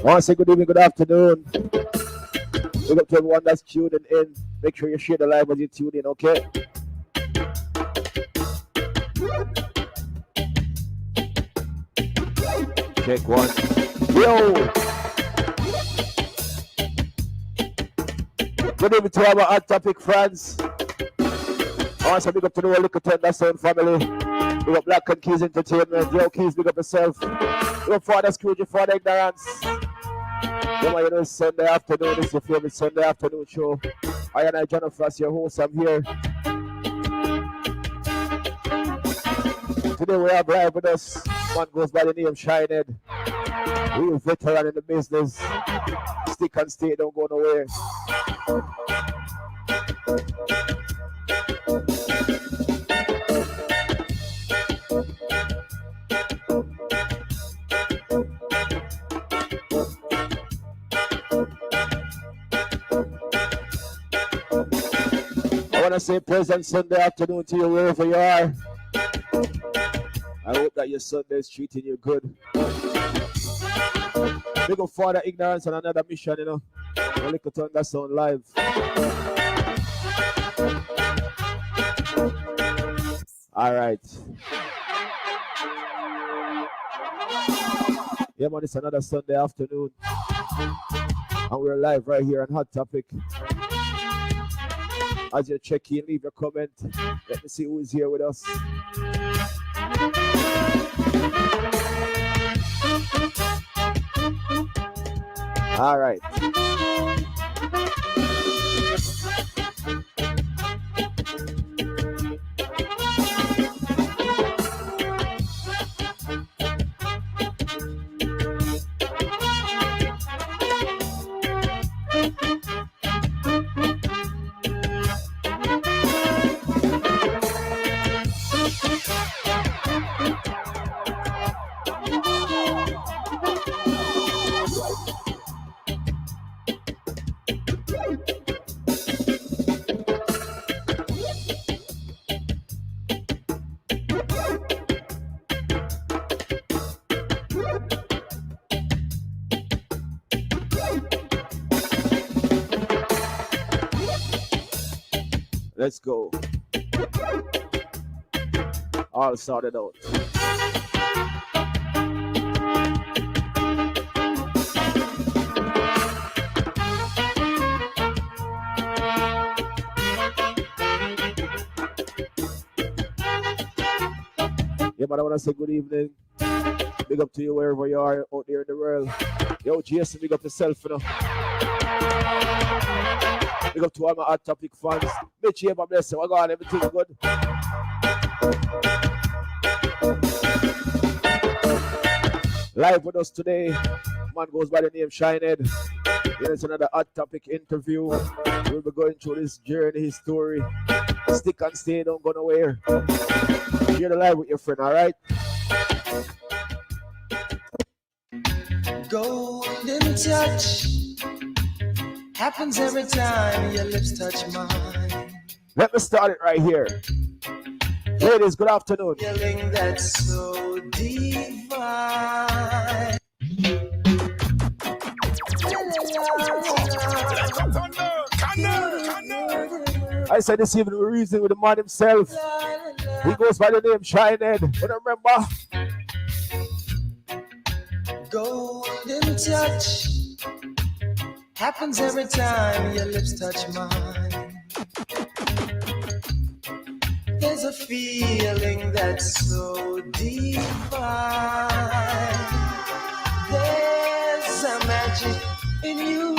want to say good evening, good afternoon. Look up to everyone that's tuning in. Make sure you share the live as you tune in, okay? Check one. Yo! Good evening to our Hot Topic friends. I want to big up to the whole Little Tender Sound family. Big up Black and Keys Entertainment. Yo, Keys, big up yourself. Big up Father Scrooge, Father Ignorance. You know, it's Sunday afternoon. This is your favorite Sunday afternoon show. I and I, John Frost, your host. I'm here. Today we have live with us. One goes by the name Shinehead. Real veteran in the business. Stick and stay, don't go nowhere. I want to say pleasant Sunday afternoon to you wherever you are. I hope that your Sunday is treating you good. Big up Father Ignorance on another mission, you know. A little Thunder Sound live. All right. Yeah, man, it's another Sunday afternoon. And we're live right here on Hot Topic. As you check in, leave your comment. Let me see who is here with us. All right. Let's go. All sorted out. Yeah, but I want to say good evening. Big up to you wherever you are out there in the world. Yo, Jason, big up yourself, you know. Big up to all my Hot Topic fans. Mitch, you have a blessing. What's going on? Everything good? Live with us today. Man goes by the name Shinehead. Here's another Hot Topic interview. We'll be going through this journey, his story. Stick and stay, don't go nowhere. Share the live with your friend, all right? Golden touch happens every time your lips touch mine. Let me start it right here. Ladies, good afternoon. Feeling that's so divine. I said this evening we're reasoning with the man himself. He goes by the name Shinehead. But remember, golden touch happens every time your lips touch mine. There's a feeling that's so divine. There's a magic in you.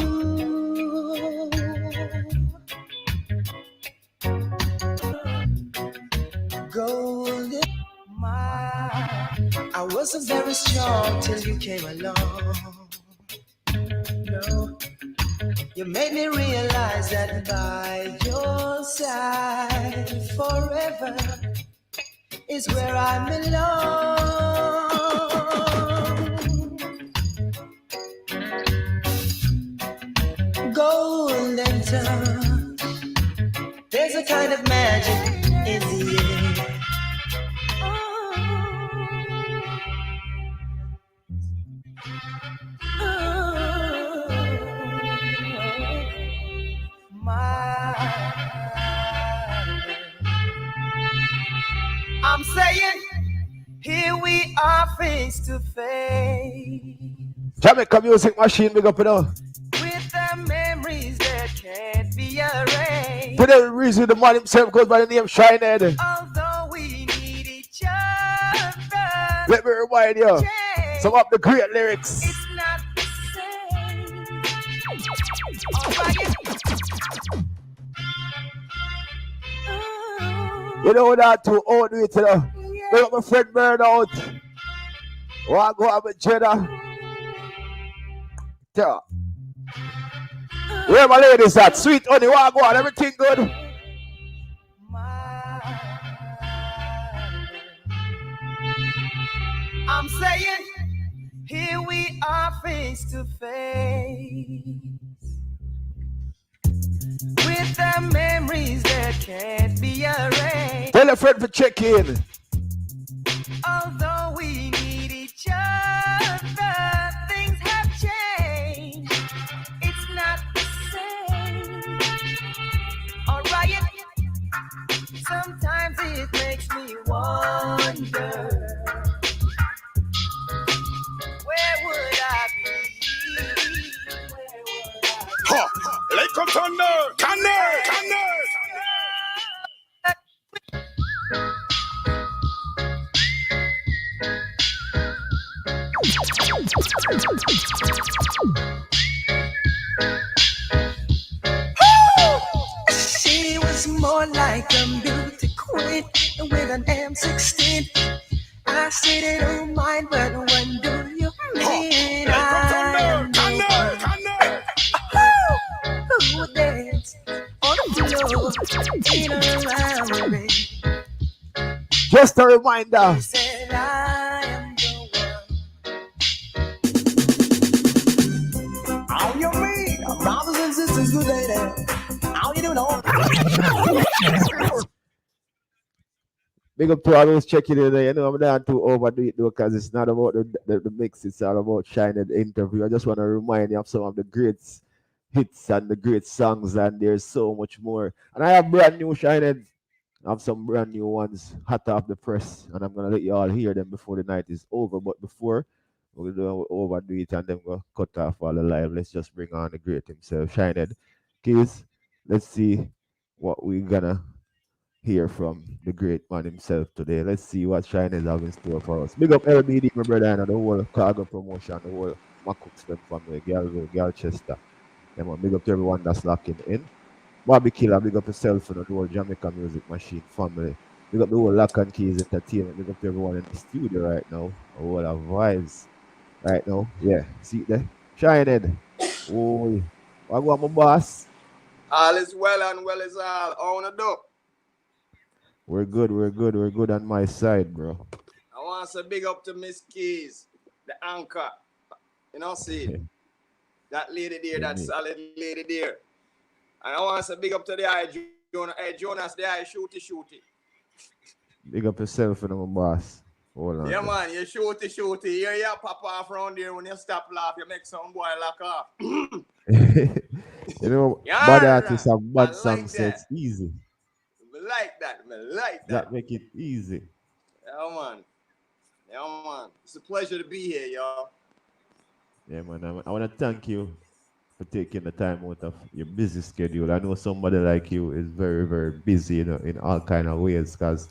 Golden, I wasn't very strong till you came along. No, you made me realize that by your side forever is where I belong. Golden touch, there's a kind of magic in the air. are face to face Jamaica music machine, big up, you know. with the memories that can't be erased. For the reason the man himself goes by the name Shinehead. Although we need each other, Let me remind you some of the great lyrics. it's not the same. Alright. You know that too old with you know. Big up my friend Burnout. Wanna go up with Jenna? Yeah. Where my ladies at? Sweet honey, wanna go on? Everything good? I'm saying, here we are face to face with the memories that can't be erased. Tell a friend to check in. Although we need each other, things have changed. It's not the same. Alright. Sometimes it makes me wonder, where would I be? Ha! Like a thunder! Canner! She was more like a beauty queen with an M16. I said it don't mind, but when do you mean I am the one who would dance on the floor in around me? Just a reminder. She said I am the one. How you mean? Brothers and sisters, good day there. How you doing? Big up to all those checking in there. You know, I'm not too overdo it though, because it's not about the mix, it's all about shining the interview. I just want to remind you of some of the great hits and the great songs, and there's so much more. And I have brand new shining. I have some brand new ones hot off the press, and I'm gonna let you all hear them before the night is over. But before we're gonna overdo it and then we'll cut off all the live. Let's just bring on the great himself, Shinehead. Keys, let's see what we're gonna hear from the great man himself today. Let's see what Shinehead have in store for us. Big up LBD, my brother, and the whole cargo promotion, the whole Macooks family, Galchester. Yeah, man, big up to everyone that's locking in. Bobby Killer, big up yourself and the whole Jamaica Music Machine family. Big up the whole Lock and Keys Entertainment. Big up to everyone in the studio right now. A whole of vibes right now. Yeah, see there? Shinehead. Oh, I go my boss. All is well and well is all. On the door. We're good on my side, bro. I want to say big up to Miss Keys, the anchor. You know, see that lady there, that solid lady there. And I want to say big up to the eye, Jonas, the eye, shooty. Big up yourself and my boss. Hold on. Yeah, man, you shooty. Here you pop off around there. When you stop laugh, you make some boy lock off. You know, yeah, bad artists have bad songs, so that. it's easy. I like that. That make it easy. Yeah, man. It's a pleasure to be here, y'all. Yeah, man. I want to thank you for taking the time out of your busy schedule. I know somebody like you is very, very busy, you know, in all kind of ways, because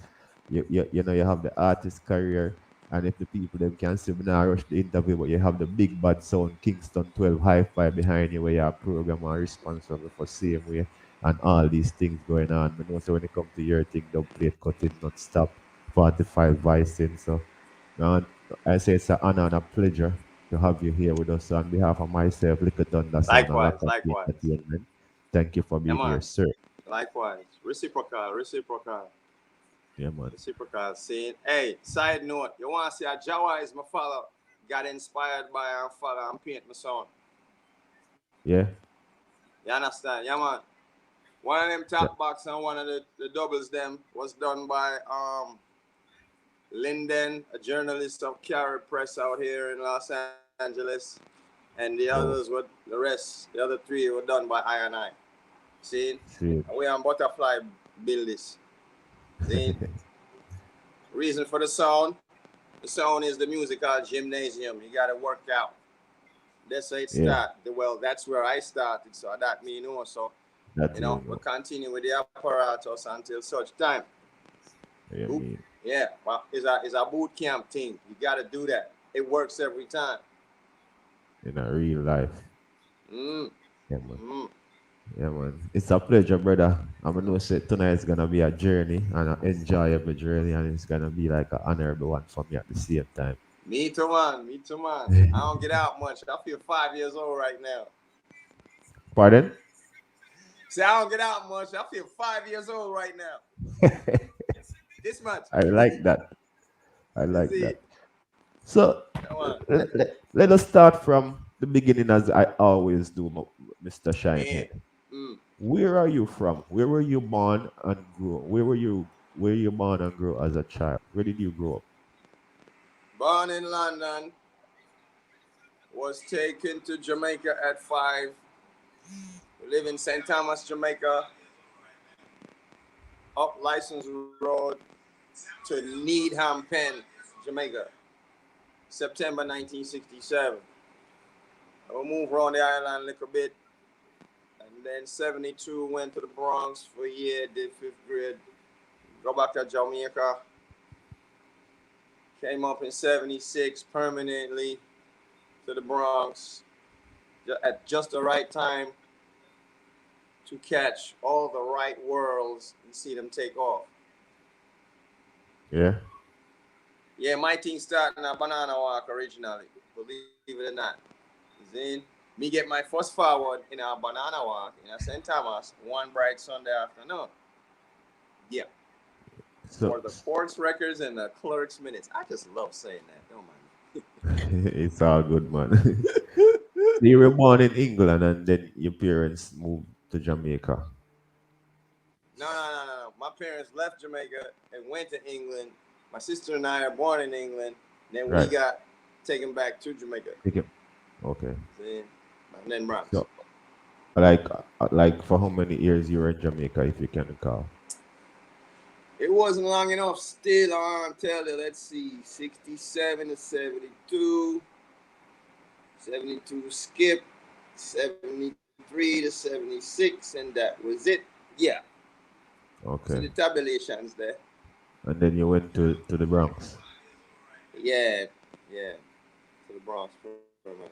you know you have the artist career, and if the people them can see me now rush the interview, but you have the big bad sound Kingston 12 Hi-Fi behind you, where you are program and responsible for same way and all these things going on. But also when it comes to your thing, don't plate cutting, not stop, 45 voicing. So I say it's an honor and a pleasure to have you here with us. So on behalf of myself, Little Thunder, likewise. Entertainment, thank you for being here, sir. Likewise. Reciprocal. Yeah, man. Reciprocal. Saying, hey, side note, you want to see a Jawa is my father got inspired by our father and paint my son. Yeah. You understand? Yeah, man. One of them top box and one of the doubles them was done by Linden, a journalist of Carry Press out here in Los Angeles. And the others were the other three were done by I&I. See? And we on Butterfly build this. See? Reason for the sound. The sound is the musical gymnasium. You gotta work out. That's how it Yeah, start. Well, that's where I started, so that me know. So that you we'll know. continue with the apparatus until such time. You Oop. mean Yeah, well, it's a boot camp thing. You gotta do that. It works every time. in a real life. Mm, Yeah, man. mm. Yeah, man. It's a pleasure, brother. I'm gonna say tonight's gonna be a journey and an enjoyable journey, and it's gonna be like an honorable one for me at the same time. Me too, man. Me too, man. I don't get out much. I feel 5 years old right now. Pardon? See, I don't get out much. I feel 5 years old right now. This much. I like that. I You like see, that. So come on, let us start from the beginning, as I always do, Mr. man. Shinehead. Mm. Where are you from? Where were you born and grew? Where you born and grew as a child? Where did you grow up? Born in London, was taken to Jamaica at 5. We live in St. Thomas, Jamaica, up License Road to Needham Pen, Jamaica, September 1967. I moved around the island a little bit, and then 72 went to the Bronx for a year, did 5th grade, go back to Jamaica, came up in 76 permanently to the Bronx at just the right time to catch all the right whirls and see them take off. Yeah. Yeah, my thing started in a banana walk originally, believe it or not. Then me get my first forward in a banana walk in a St. Thomas one bright Sunday afternoon. Yeah, So for the Quartz records and the clerks minutes. I just love saying that. Don't it's all good, man. So you were born in England and then your parents moved to Jamaica. No. My parents left Jamaica and went to England. My sister and I are born in England. Then we Right. got taken back to Jamaica. Okay. Okay. See? And then Bronx. So like for how many years you were in Jamaica, if you can recall? It wasn't long enough. Still on tell you. Let's see. 67 to 72. 72 skip. 73 to 76. And that was it. Yeah. So Okay. the tabulations there. And then you went to the Bronx. Yeah. Yeah. To the Bronx for a minute.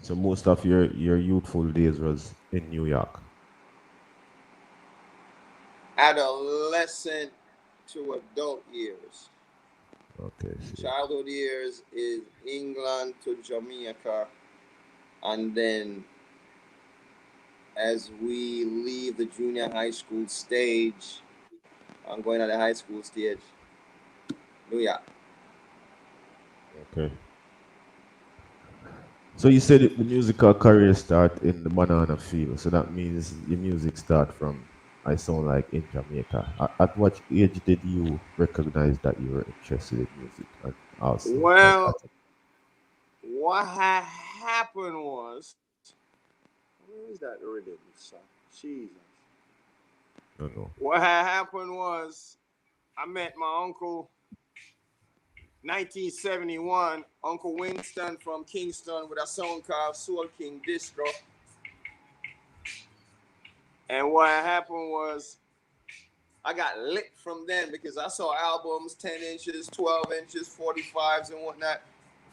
So most of your youthful days was in New York. Adolescent to adult years. Okay. See. Childhood years is England to Jamaica. And then as we leave the junior high school stage, I'm going to the high school stage, New York. Okay. So you said the musical career start in the banana field. So that means your music start from, I sound like, in Jamaica. At what age did you recognize that you were interested in music? And also, Well, what had happened was, where is that rhythm? Jesus. I don't know. What had happened was, I met my uncle 1971, Uncle Winston from Kingston with a song called Soul King Disco. And what happened was I got lit from then because I saw albums 10 inches, 12 inches, 45s and whatnot.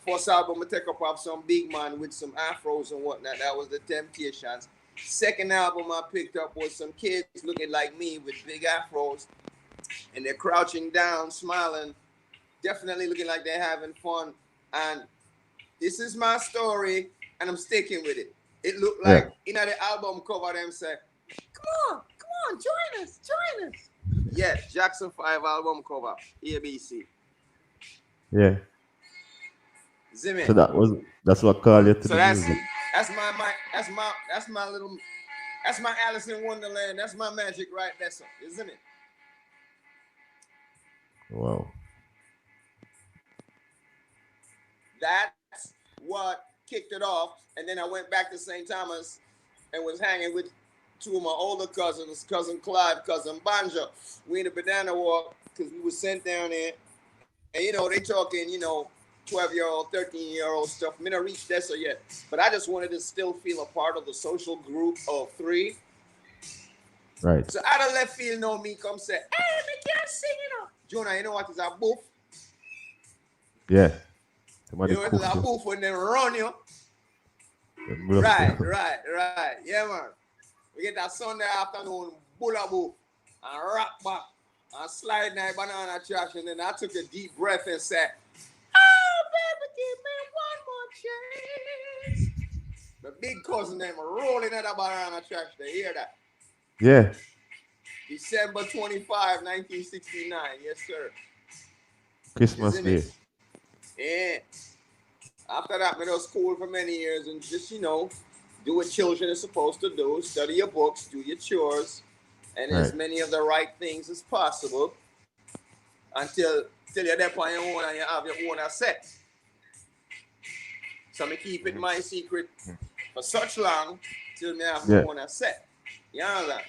First album I take up off some big man with some afros and whatnot. That was the Temptations. Second album I picked up was some kids looking like me with big afros. And they're crouching down, smiling, definitely looking like they're having fun. And this is my story, and I'm sticking with it. It looked like, Yeah. the album cover, them say, come on, join us. Yeah, Jackson 5 album cover, ABC. Yeah. Zimmy. So that's what called you to So the music. that's my Alice in Wonderland. That's my magic right there, isn't it? Wow. That's what kicked it off. And then I went back to St. Thomas and was hanging with two of my older cousins, cousin Clive, cousin Banjo. We in a banana walk because we were sent down there. you know, they talking, you know, 12-year-old, 13-year-old stuff. Me not reach that so yet. But I just wanted to still feel a part of the social group of 3. Right. So out of left field, know me come say, hey, me can't sing, you know. Jonah, you know what is a boof? Yeah. You Somebody know what is cook a you. boof when they run you? Them bluff Right, you. right, right. Yeah, man. We get that Sunday afternoon, bulla boof, and rock back, and slide in that banana trash, and then I took a deep breath and said, oh, baby, give me one more chance. The big cousin them rolling at the banana trash. They hear that. Yeah. December 25, 1969. Yes, sir. You Christmas see me? Day. Yeah. After that, I was school for many years and just, you know, do what children are supposed to do. Study your books, do your chores, and Right. as many of the right things as possible until you're there on your own and you have your own asset. So I keep it my secret for such long till I have my Yeah. own asset. You understand?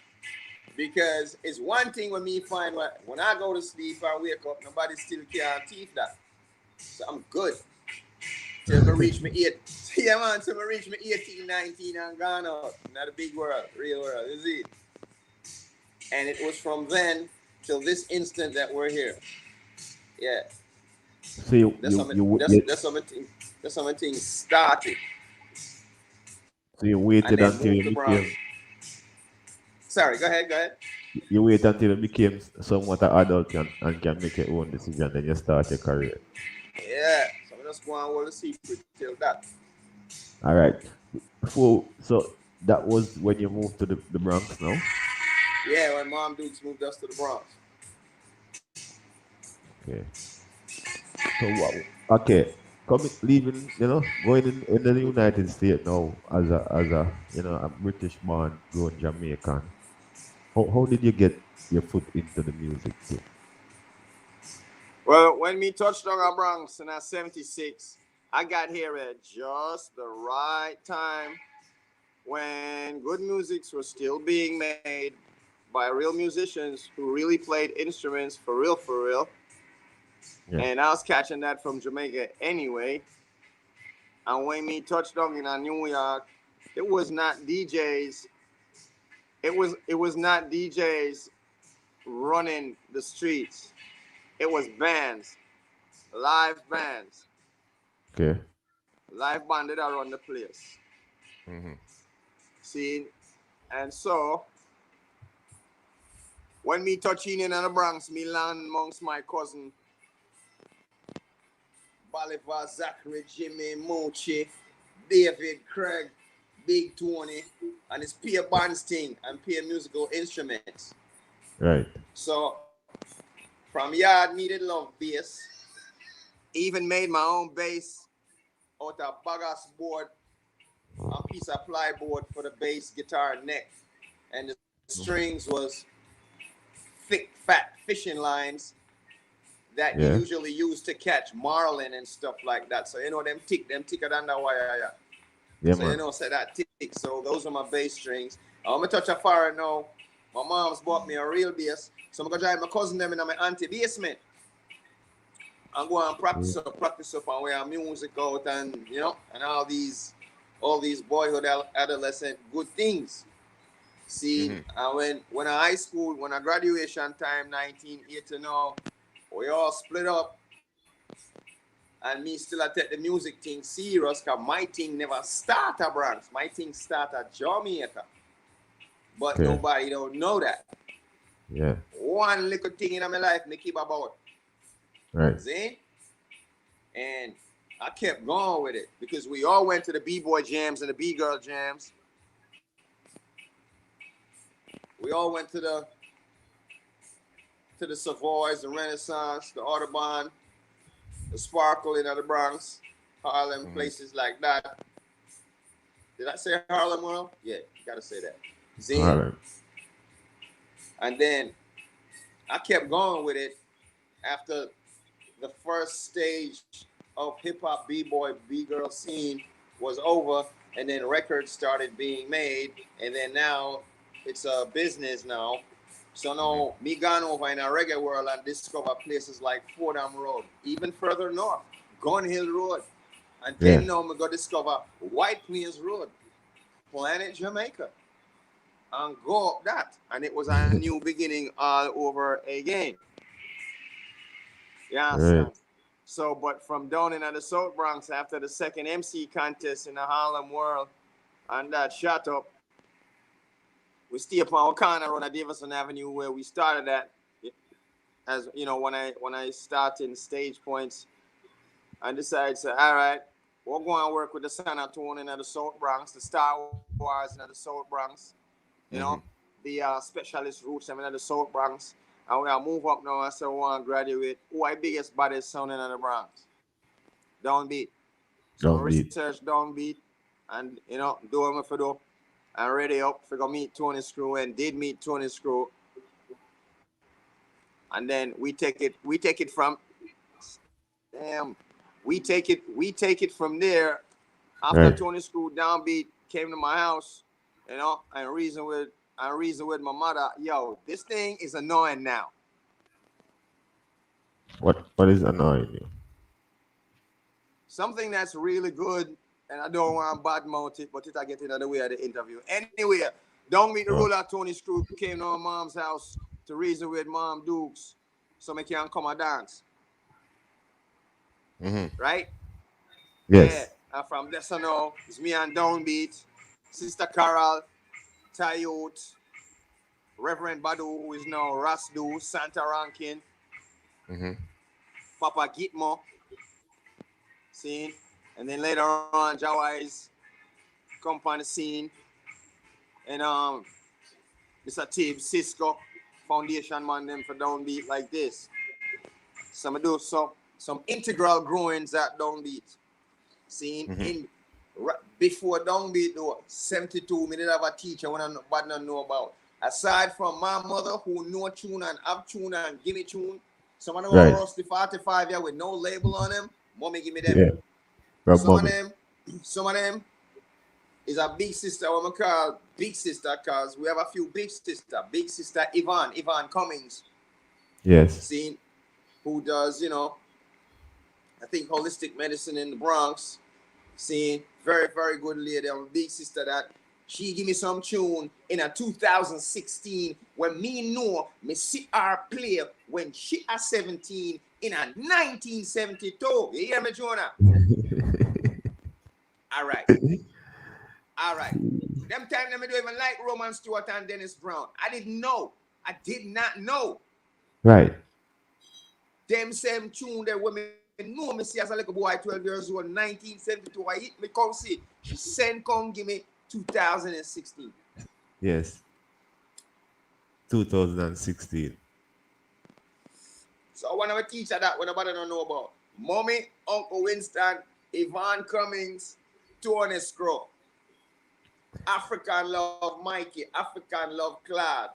Because it's one thing when me find when I go to sleep and wake up, nobody still can't teeth that. So I'm good. Till me reach me 8. Yeah, man, till me reach me 18, 19 and gone out. Not a big world, real world, is it? And it was from then till this instant that we're here. Yeah. So you That's you how you, that's you that's how my thing that's how my thing started. so you And waited then until moved you to Bronx. became Sorry, go ahead, go ahead. you wait until you became somewhat an adult and can make your own decision, then you start your career. Yeah. So I'm just going to hold the secret till that. All right. So that was when you moved to the Bronx now? Yeah, when Mom Dukes moved us to the Bronx. Okay. So what? Okay, coming, leaving, going in the United States now as a a British born, grown Jamaican. How did you get your foot into the music scene? Well, when me touched on our Bronx in 76, I got here at just the right time when good musics were still being made by real musicians who really played instruments for real. Yeah, And I was catching that from Jamaica anyway. And when me touched on in New York, it was not DJs. It was not DJs running the streets. It was bands, live bands, okay. live band that run the place. See, and so when me touching in the Bronx, me land amongst my cousin Bolivar, Zachary, Jimmy, Mochi, David, Craig, Big Tony, and his peer bands thing and peer musical instruments. Right. So from yard needed love bass. Even made my own bass out of bagasse board, a piece of plyboard for the bass guitar neck. And the strings was thick, fat fishing lines that you Yeah. usually use to catch marlin and stuff like that. So you know them thicker than the wire. Yeah. Yeah, So you man. know, say that thick. So those are my bass strings. I'm gonna touch a fire now. My mom's bought me a real bass, so I'm gonna drive my cousin them in my auntie basement and go and practice up and wear music out and and all these boyhood adolescent good things. See, and when I high school, when I graduation time 1980 now, we all split up and me still I take the music thing serious because my thing never start at Bronx. My thing start at Jamaica. But Okay. nobody don't know that. Yeah. One little thing in my life me keep about. Right. See? And I kept going with it because we all went to the B-boy jams and the B-girl jams. We all went to the Savoys, the Renaissance, the Audubon, the Sparkle in the Bronx, Harlem, places like that. Did I say Harlem well? Yeah, gotta say that. All Zen. right. And then I kept going with it after the first stage of hip hop B-boy B-girl scene was over, and then records started being made, and then now it's a business now. So now me gone over in a reggae world and discover places like Fordham Road, even further north, Gun Hill Road. And Yeah. then now me go discover White Plains Road, Planet Jamaica. And go up that. And it was a new beginning all over again. You Right. understand? So, but from down in the South Bronx after the second MC contest in the Harlem world and that shut up, we stay upon O'Connor on Davison Avenue where we started at. As you know, when I start in stage points, I decided to all right, we're going to work with the San Antonio in the South Bronx, the Star Wars in the South Bronx, you know, the specialist roots in the South Bronx. And we are move up now and say we want to graduate. Who are the biggest baddest sound in the Bronx? Downbeat. So I Downbeat. research Downbeat and do what I do and ready up figure meet Tony Screw and did meet Tony Screw. And then we take it from we take it from there. After Right. Tony Screw Downbeat came to my house, and reason with my mother, yo, this thing is annoying now. What is annoying you? Something that's really good, and I don't want to badmouth it, but it'll get in the way of the interview. Anyway, Downbeat the Oh. ruler Tony Screw came to my mom's house to reason with Mom Dukes so me can come and dance. Right? Yeah. Yes. And from this on now, it's me and Downbeat, Sister Carol, Tayot, Reverend Badu, who is now Rasdu, Santa Rankin, Papa Gitmo, scene. And then later on, Jawai's come on the scene. And Mr. Tibbs, Cisco, foundation man them for Downbeat like this. Some do some integral growings at Downbeat. Seen in before Downbeat though, 72, me did have a teacher when I nobody know about. Aside from my mother who know tune and have tune and give me tune, some of them Right. are rusty 45 yeah with no label on them. Mommy give me them. Yeah. Rob Some of mommy. them is a big sister, what I call big sister, cause we have a few big sister. Big sister Yvonne Cummings, Yes. seen who does, I think holistic medicine in the Bronx. Seeing very, very good lady. I'm a big sister that she give me some tune in a 2016 when me know me see her play when she a 17 in a 1972. You hear me, Jonah? All right. Them time them don't even like Roman Stewart and Dennis Brown. I didn't know. I did not know. Right. Them same tune that women know me see as a little boy, 12 years old, 1972. I hit me come see. She sent come give me 2016. Yes. 2016. So one of my teacher that when nobody don't know about. Mommy, Uncle Winston, Yvonne Cummings, Tony Screw. African Love Mikey, African Love Clad.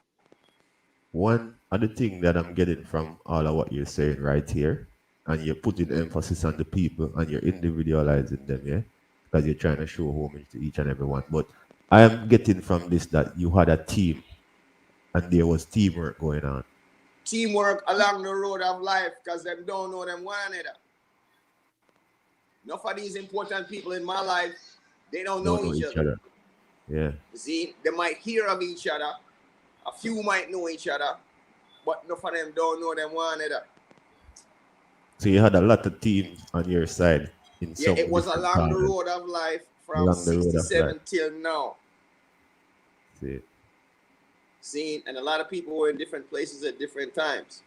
One other thing that I'm getting from all of what you're saying right here, and you're putting emphasis on the people and you're individualizing them, yeah? Because you're trying to show homage to each and every one. But I am getting from this that you had a team and there was teamwork going on. Teamwork along the road of life because them don't know them one another. Enough of these important people in my life, they don't know each other. Yeah. See, they might hear of each other. A few might know each other, but enough of them don't know them one another. So you had a lot of teams on your side in some it was different along the corners. road of life from Along the road of 67 life. till now. See. And a lot of people were in different places at different times.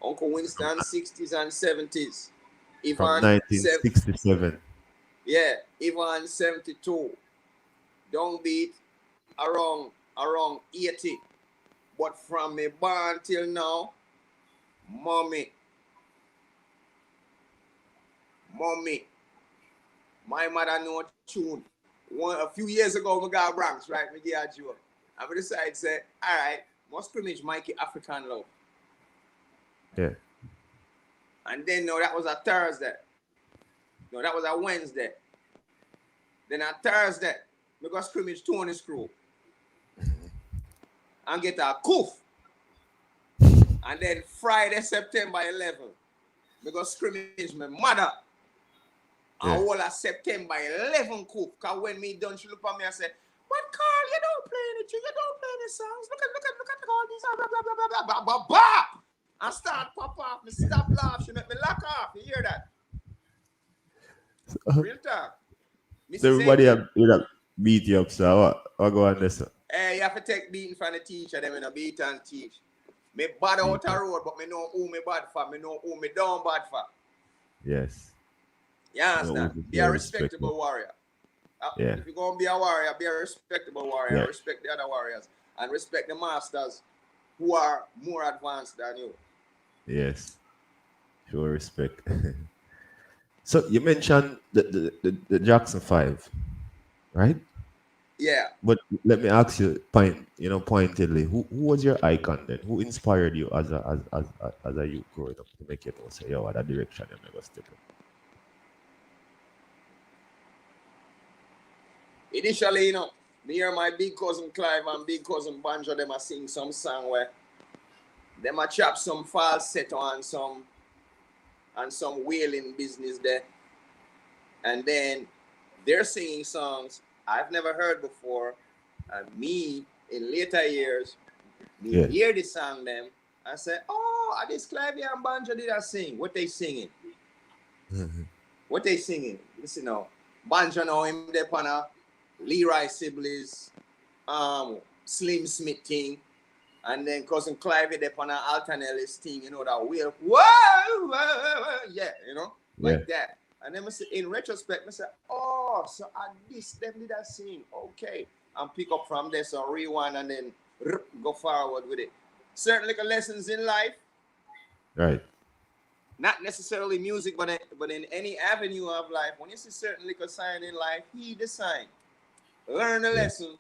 Uncle Winston, 60s and 70s. From Yvonne, 1967. Yeah, Yvonne, 72. Downbeat around 80. But from me born till now, mommy. My mother know tune. A few years ago, we got Bronx, right? Me get you. I decided to say, all right, must scrimmage Mikey African Love. Yeah. And then no, that was a Thursday. No, that was a Wednesday. Then on Thursday, we got scrimmage Tony Screw. And get a coof. And then Friday, September 11th, we go scrimmage my mother. And all of September 11 cook. Because when me done, she look at me and say, "What, Carl, you don't play any you don't play any songs. Look at all these blah blah blah blah blah blah blah." I start pop off, me stop laugh, she make me laugh off. You hear that? Real talk. So everybody have beat you up, so what go on this? Hey, you have to take beating from the teacher, them in a beat and teach. Me bad out a road, but me know who me bad for, me know who me down bad for. Yes. You understand? Be a respectable warrior. If you're going to be a warrior, be a respectable warrior. Yeah. Respect the other warriors. And respect the masters who are more advanced than you. Yes. Show respect. So you mentioned the Jackson 5, right? Yeah. But let me ask you, pointedly, who was your icon then? Who inspired you as a youth growing up to make you say, yo, that direction I'm going to step in? Initially, me hear my big cousin Clive and big cousin Banjo, them a sing some song where them a chop some falsetto and some wailing business there. And then they're singing songs I've never heard before. And me, in later years, hear the song them and say, "Oh, this Clive and Banjo did I sing? What they singing? What they singing? Listen now. Banjo now him there on a Leroy Sibley's Slim Smith thing. And then cousin Clive there on a Alton Ellis thing, that wheel. Whoa, yeah, like that. And then in retrospect, I say, "Oh, so this them did I sing? Okay." And pick up from there, so rewind and then go forward with it. Certain little lessons in life. Right. Not necessarily music, but in any avenue of life. When you see certain little sign in life, heed the sign. Learn the lesson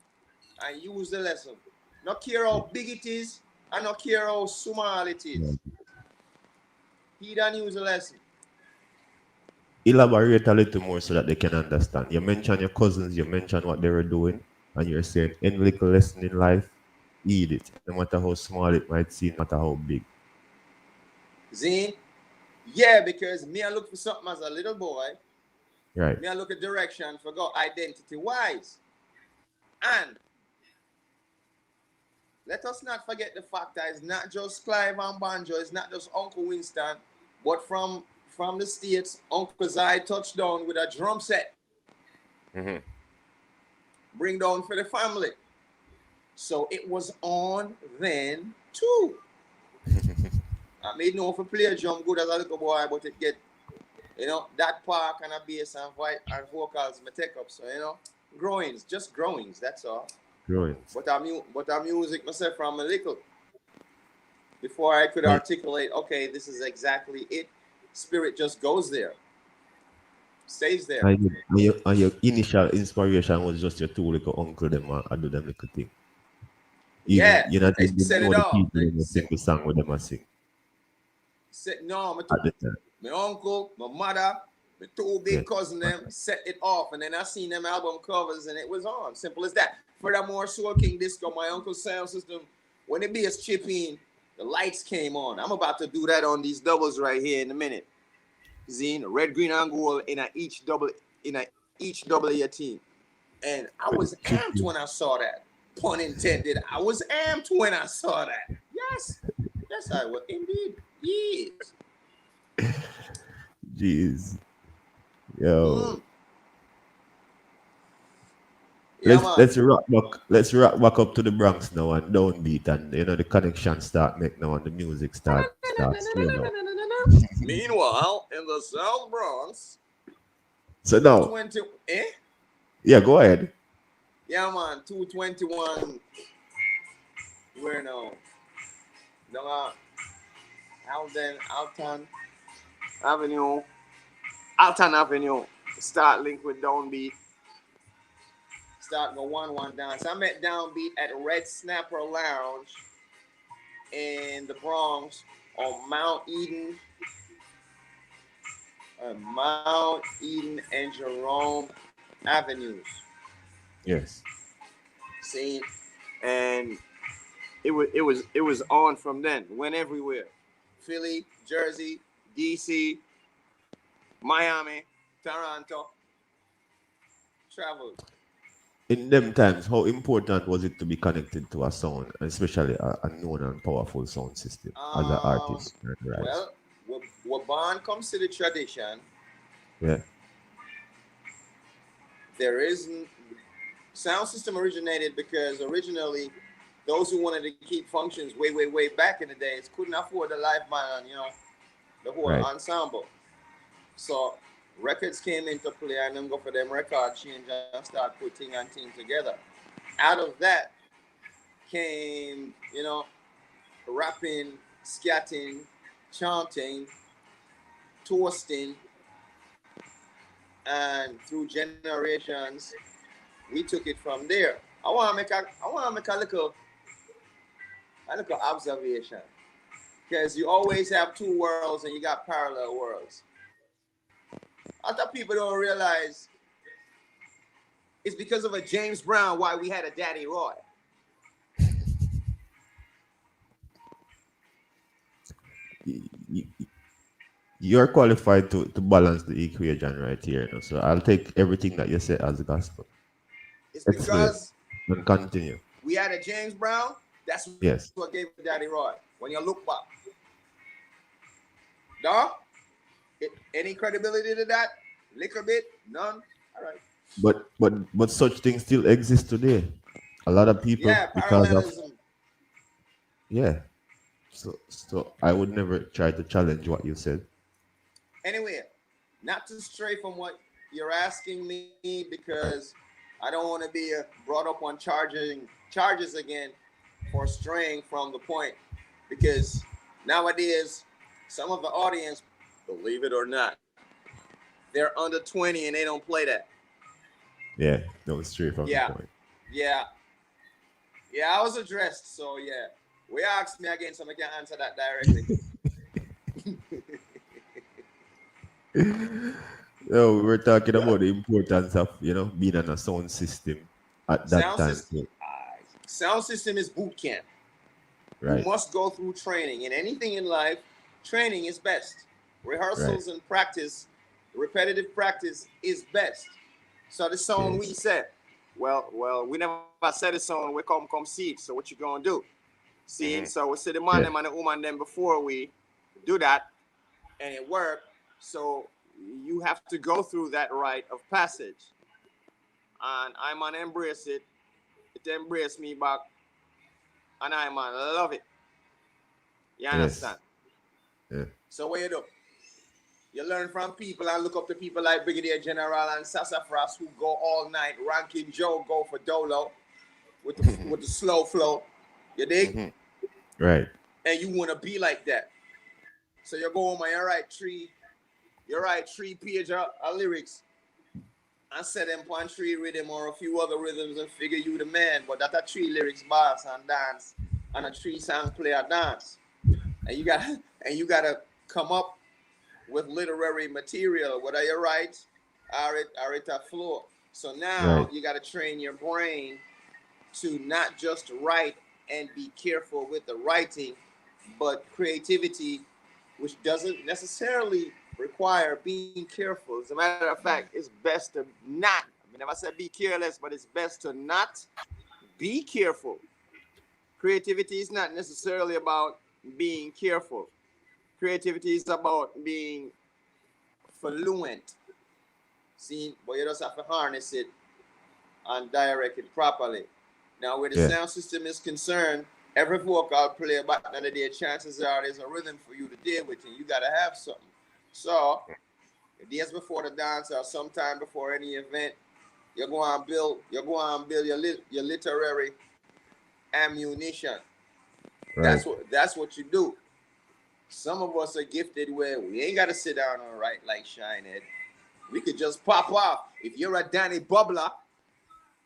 and use the lesson. Not care how big it is and not care how small it is. Heed and use the lesson. Elaborate a little more so that they can understand. You mentioned your cousins, you mentioned what they were doing, and you're saying any little lesson in life, heed it, no matter how small it might seem, no matter how big. Zine? Yeah, because me I look for something as a little boy. Right. Me I look at direction, forgot identity wise. And let us not forget the fact that it's not just Clive and Banjo, it's not just Uncle Winston, but from the States, Uncle Zai touched down with a drum set. Bring down for the family. So it was on then too. I made no for play a drum good as a little boy, but it get, that park and a bass and vocals me take up. So, growings, just growings, that's all. Growings. But our music myself from a little. Before I could articulate, okay, this is exactly it. Spirit just goes there. Stays there. And your initial inspiration was just your two little uncle them and do them little thing. Even, they set it off. They sing the song with them and sing. My uncle, my mother, my two big cousins, them set it off, and then I seen them album covers, and it was on. Simple as that. Furthermore, Soul King Disco, my uncle's sound system, when the bass chip in, the lights came on. I'm about to do that on these doubles right here in a minute. Zine, red, green, and gold in each double of your team. And I was amped when I saw that. Pun intended. I was amped when I saw that. Yes, I was indeed. Yes. Jeez. Yo. Let's rock back up to the Bronx now and downbeat, and the connection start make now and the music starts. Meanwhile, in the South Bronx. So now. Yeah, go ahead. Yeah, man. 221. Where now? Alton Avenue. Start link with Downbeat. Start go 1-1 down. So I'm at Downbeat at Red Snapper Lounge in the Bronx on Mount Eden and Jerome Avenues. Yes. See, and it was on from then. Went everywhere. Philly, Jersey, DC, Miami, Toronto. Traveled. In them times, how important was it to be connected to a sound, especially a known and powerful sound system as an Um, artist and rise? well, what band comes to the tradition, Yeah, there is sound system originated because originally those who wanted to keep functions way back in the days couldn't afford the live band, the whole right. ensemble. So records came into play and them go for them record change and start putting and things together. Out of that came, rapping, scatting, chanting, toasting, and through generations, we took it from there. I want to make a little observation because you always have two worlds and you got parallel worlds. I thought people don't realize it's because of a James Brown why we had a Daddy Roy. Y- y- You're qualified to balance the equation right here. So I'll take everything that you say as gospel. It's Explain because and continue. we had a James Brown. That's what gave Yes. it Daddy Roy. When you look back, dog, any credibility to that? Little bit, none. All right. But such things still exist today. A lot of people Yeah, because of parallelism. yeah. So I would never try to challenge what you said. Anyway, not to stray from what you're asking me because I don't want to be brought up on charges again for straying from the point because nowadays some of the audience, believe it or not, they're under 20 and they don't play that. Yeah, don't stray from the Yeah, point. yeah, yeah. I was addressed, so yeah. We asked me again, so I can answer that directly. No, we're talking about the importance of being on a sound system at that Sound time system. too. Sound system is boot camp. You Right, must go through training. In anything in life, training is best. right. Rehearsals and practice, repetitive practice is best. So the song we Yes, said, well, we never said the song. We come see it. So what you gonna do? See, hmm so we said the man them yeah, and the woman them before we do that, and it worked. So you have to go through that rite of passage, and I'm gonna embrace it. It embraced me back, and I'm gonna love it. You understand? yes, yeah, So what you do? You learn from people and look up to people like Brigadier General and Sassafras who go all night. Ranking Joe go for Dolo with the slow flow. You dig? hmm right, And you want to be like that. So you go home and you write 3 page of lyrics and set them on 3 rhythm or a few other rhythms and figure you the man. But that a 3 lyrics bars and dance and a 3 song player dance. And you gotta come up with literary material, whether you write or it a flow. So now right, you gotta train your brain to not just write and be careful with the writing, but creativity, which doesn't necessarily require being careful. As a matter of fact, it's best to not. I never said be careless, but it's best to not be careful. Creativity is not necessarily about being careful. Creativity is about being fluent. See, but you just have to harness it and direct it properly. Now, where the yeah, sound system is concerned, every vocal player back in the day, chances are there's a rhythm for you to deal with, and you got to have something. So, the days before the dance or sometime before any event, you're going to build your literary ammunition. right, That's what you do. Some of us are gifted where we ain't got to sit down and write like Shinehead. We could just pop off. If you're a Danny Bubbler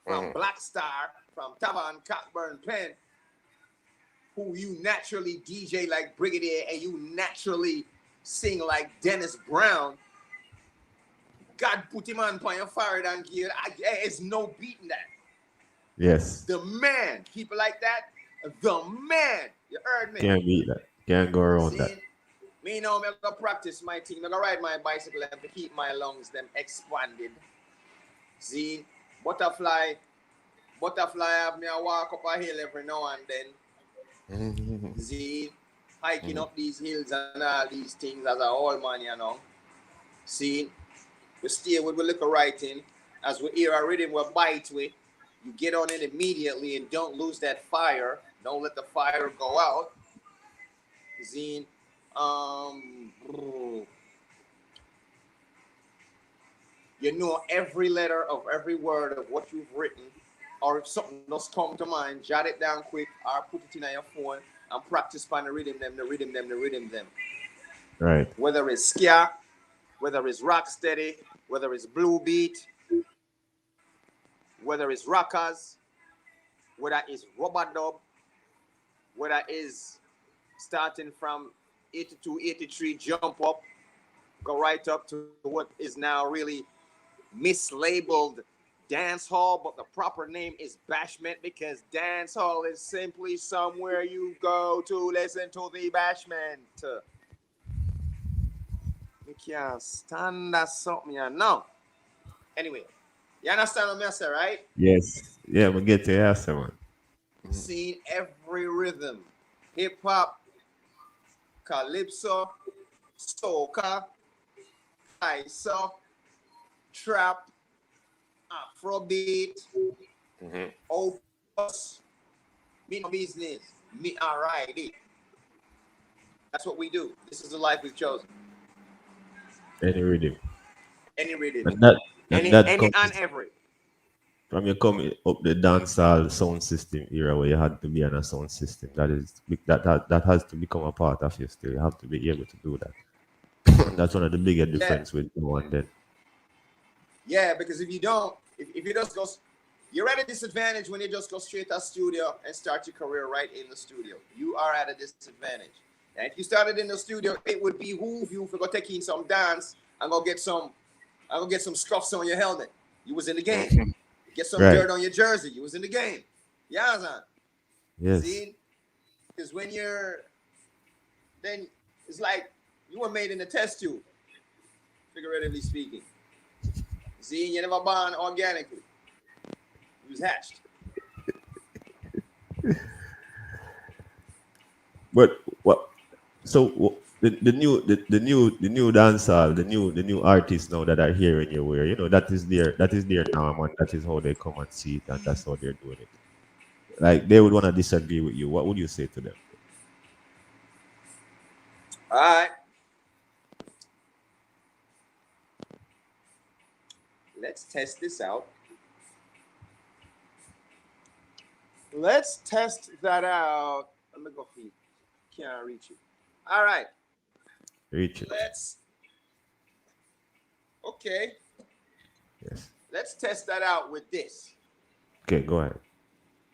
from hmm Black Star, from Taban Cockburn Pen, who you naturally DJ like Brigadier and you naturally sing like Dennis Brown, God put him on your forehead and gear. There's no beating that. yes, The man, people like that, the man. You heard me? Can't beat that. Can't go around that. See? Me now, I'm gonna practice my thing. I'm gonna ride my bicycle and to keep my lungs them expanded. See? Butterfly, butterfly have me a walk up a hill every now and then. See? Hiking up these hills and all these things as a old man, you know. See? We stay with we little writing. As we hear a rhythm, we bite with. You get on it immediately and don't lose that fire. Don't let the fire go out. See? You know every letter of every word of what you've written, or if something does come to mind, jot it down quick, or put it in your phone and practice by the rhythm them. Right. Whether it's ska, whether it's rock steady, whether it's blue beat, whether it's rockers, whether it's rubber dub, whether it's starting from 82, 83, jump up, go right up to what is now really mislabeled dance hall, but the proper name is bashment because dance hall is simply somewhere you go to listen to the bashment. You can't stand that something, you know. Anyway, you understand what I'm saying, right? Yes. Yeah, we get to ask someone. Seen every rhythm, hip hop, calypso, soca, iso, trap, Afrobeat, opus, me no business, me alright. That's what we do. This is the life we've chosen. Any rhythm. Any rhythm. And that Any comes and every. from you coming up the dancehall sound system era where you had to be on a sound system. That has to become a part of you still. You have to be able to do that. That's one of the bigger difference with one then. Yeah, because if you don't, if you just go, you're at a disadvantage when you just go straight to studio and start your career right in the studio. You are at a disadvantage. And if you started in the studio, it would behoove you for go taking some dance and go get some scuffs on your helmet. You was in the game. Get some dirt on your jersey. You was in the game. Yeah, man. Yes. See? Because when then it's like you were made in a test tube, figuratively speaking. See, you never born organically. You was hatched. But what? So the new dancehall, the new artists now that are here in your way, you know, that is their norm and that is how they come and see it and that's how they're doing it. Like they would want to disagree with you. What would you say to them? All right. Let's test this out. Let's test that out. Let me go feed. Can't reach it. All right. Reach it. Okay. Yes. Let's test that out with this. Okay, go ahead.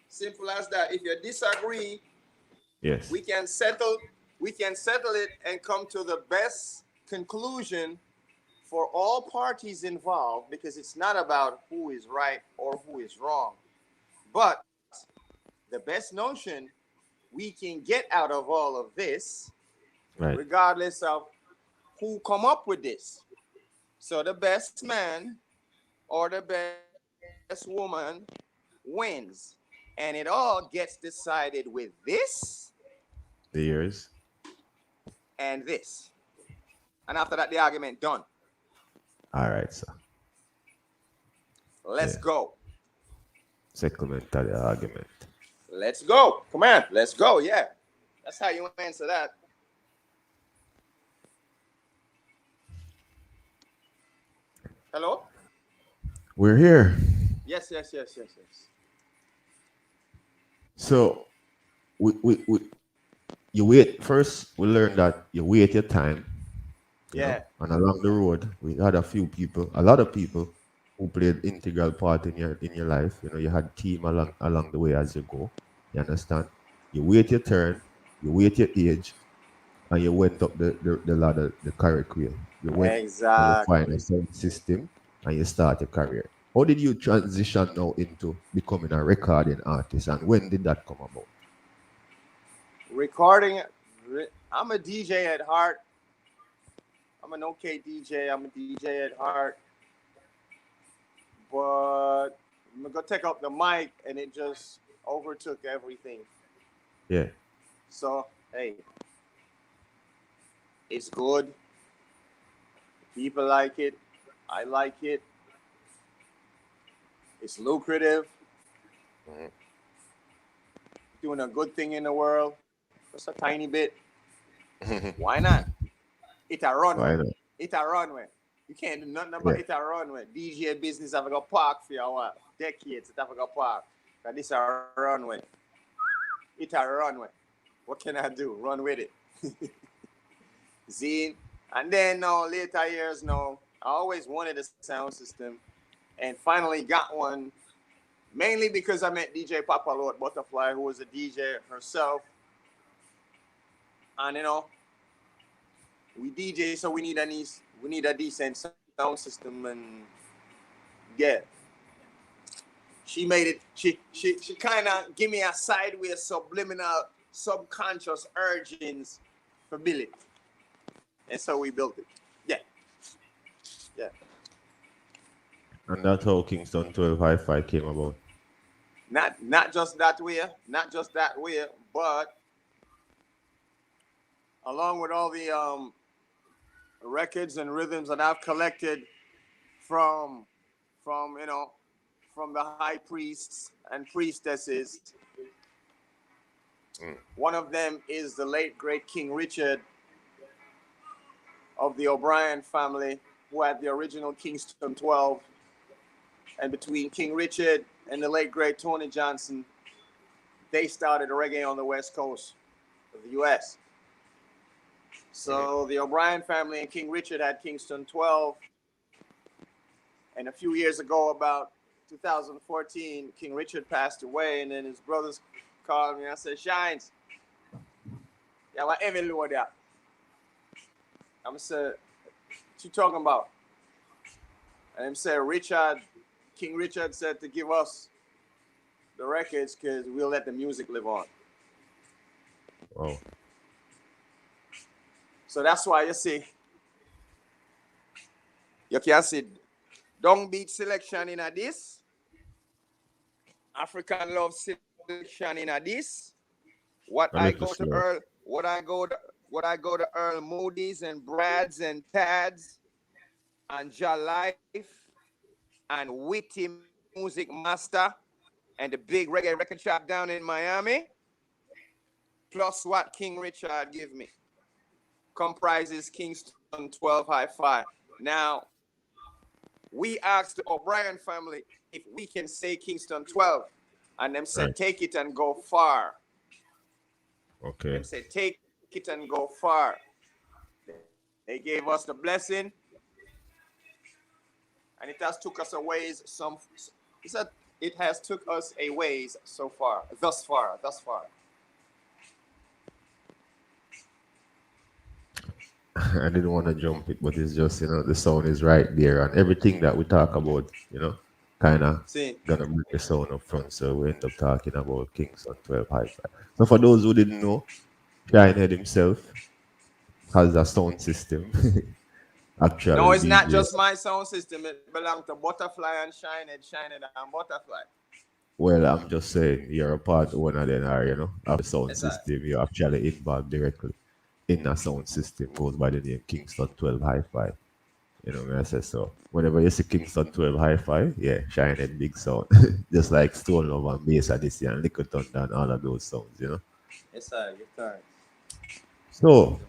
Simple as that. If you disagree, yes, we can settle it and come to the best conclusion for all parties involved, because it's not about who is right or who is wrong. But the best notion we can get out of all of this, regardless of who come up with this. So the best man or the best woman wins. And it all gets decided with this. The years. And this. And after that, the argument done. All right, sir. Let's go. Settlement of the argument. Let's go. Come on. Let's go. Yeah. That's how you answer that. Hello? We're here. Yes. So, you wait. First, we learned that you wait your time. You know? And along the road, we had a lot of people who played integral part in your life. You know, you had team along the way as you go. You understand? You wait your turn, you wait your age, and you went up the ladder, the career wheel. You went and you find a sound system and you start your career. How did you transition now into becoming a recording artist, and when did that come about? Recording. I'm a DJ at heart. I'm an okay DJ. I'm a DJ at heart. But I'm gonna take up the mic and it just overtook everything. Yeah. So hey, it's good. People like it. I like it. It's lucrative. Mhm. Doing a good thing in the world. Just a tiny bit. Why not? It's a Why runway. not? It's a runway. You can't do nothing Yeah. about it a runway. DJ business have got park for a while. Decades it have got park. But this a runway. It's a runway. What can I do? Run with it. See? And then now later years now, I always wanted a sound system and finally got one. Mainly because I met DJ Papalo at Butterfly, who was a DJ herself. And we DJ, so we need a decent sound system, and yeah, she made it. She kind of give me a sideways, subliminal, subconscious urgings for build it, and so we built it. Yeah, yeah. And that's how Kingston 12 Hi-Fi came about. Not just that way, but along with all the records and rhythms that I've collected from from the high priests and priestesses. One of them is the late great King Richard of the O'Brien family, who had the original Kingston 12. And between King Richard and the late great Tony Johnson, they started reggae on the West Coast of the US. So the O'Brien family and King Richard had Kingston 12. And a few years ago, about 2014, King Richard passed away, and then his brothers called me. I said, Shines, yeah, what heavy load that? I'm said, what you talking about? And him said, King Richard said to give us the records because we'll let the music live on. Oh. So that's why you see, you can see downbeat selection in a this, African love selection in a this. What A I little go to slow. Earl, what I go to Earl Moody's and Brad's and Tad's and Ja Life and Witty Music Master and the big reggae record shop down in Miami, plus what King Richard give me, comprises Kingston 12 Hi-Fi. Now, we asked the O'Brien family if we can say Kingston 12, and them said, Right. take it and go far. Okay. Them said, take it and go far. They gave us the blessing, and it has took us a ways he said it has took us a ways so far, thus far. I didn't want to jump it, but it's just, the sound is right there. And everything that we talk about, kind of See, gonna bring the sound up front. So we end up talking about Kingston 12 Hi-Fi. So for those who didn't know, Shinehead himself has a sound system. no, Actually, it's not DJ. just my sound system. It belongs to Butterfly and Shinehead and Butterfly. Well, I'm just saying, you're a part owner then, or, of the sound Yes, I. system. You're actually involved directly in a sound system. Goes by the name Kingston 12 Hi-Fi. I say so. Whenever you see Kingston 12 Hi-Fi, yeah, Shinehead big sound. Just like Stone Love and Bass Odyssey and Little Thunder and all of those sounds. Yes, I. Guitar. So,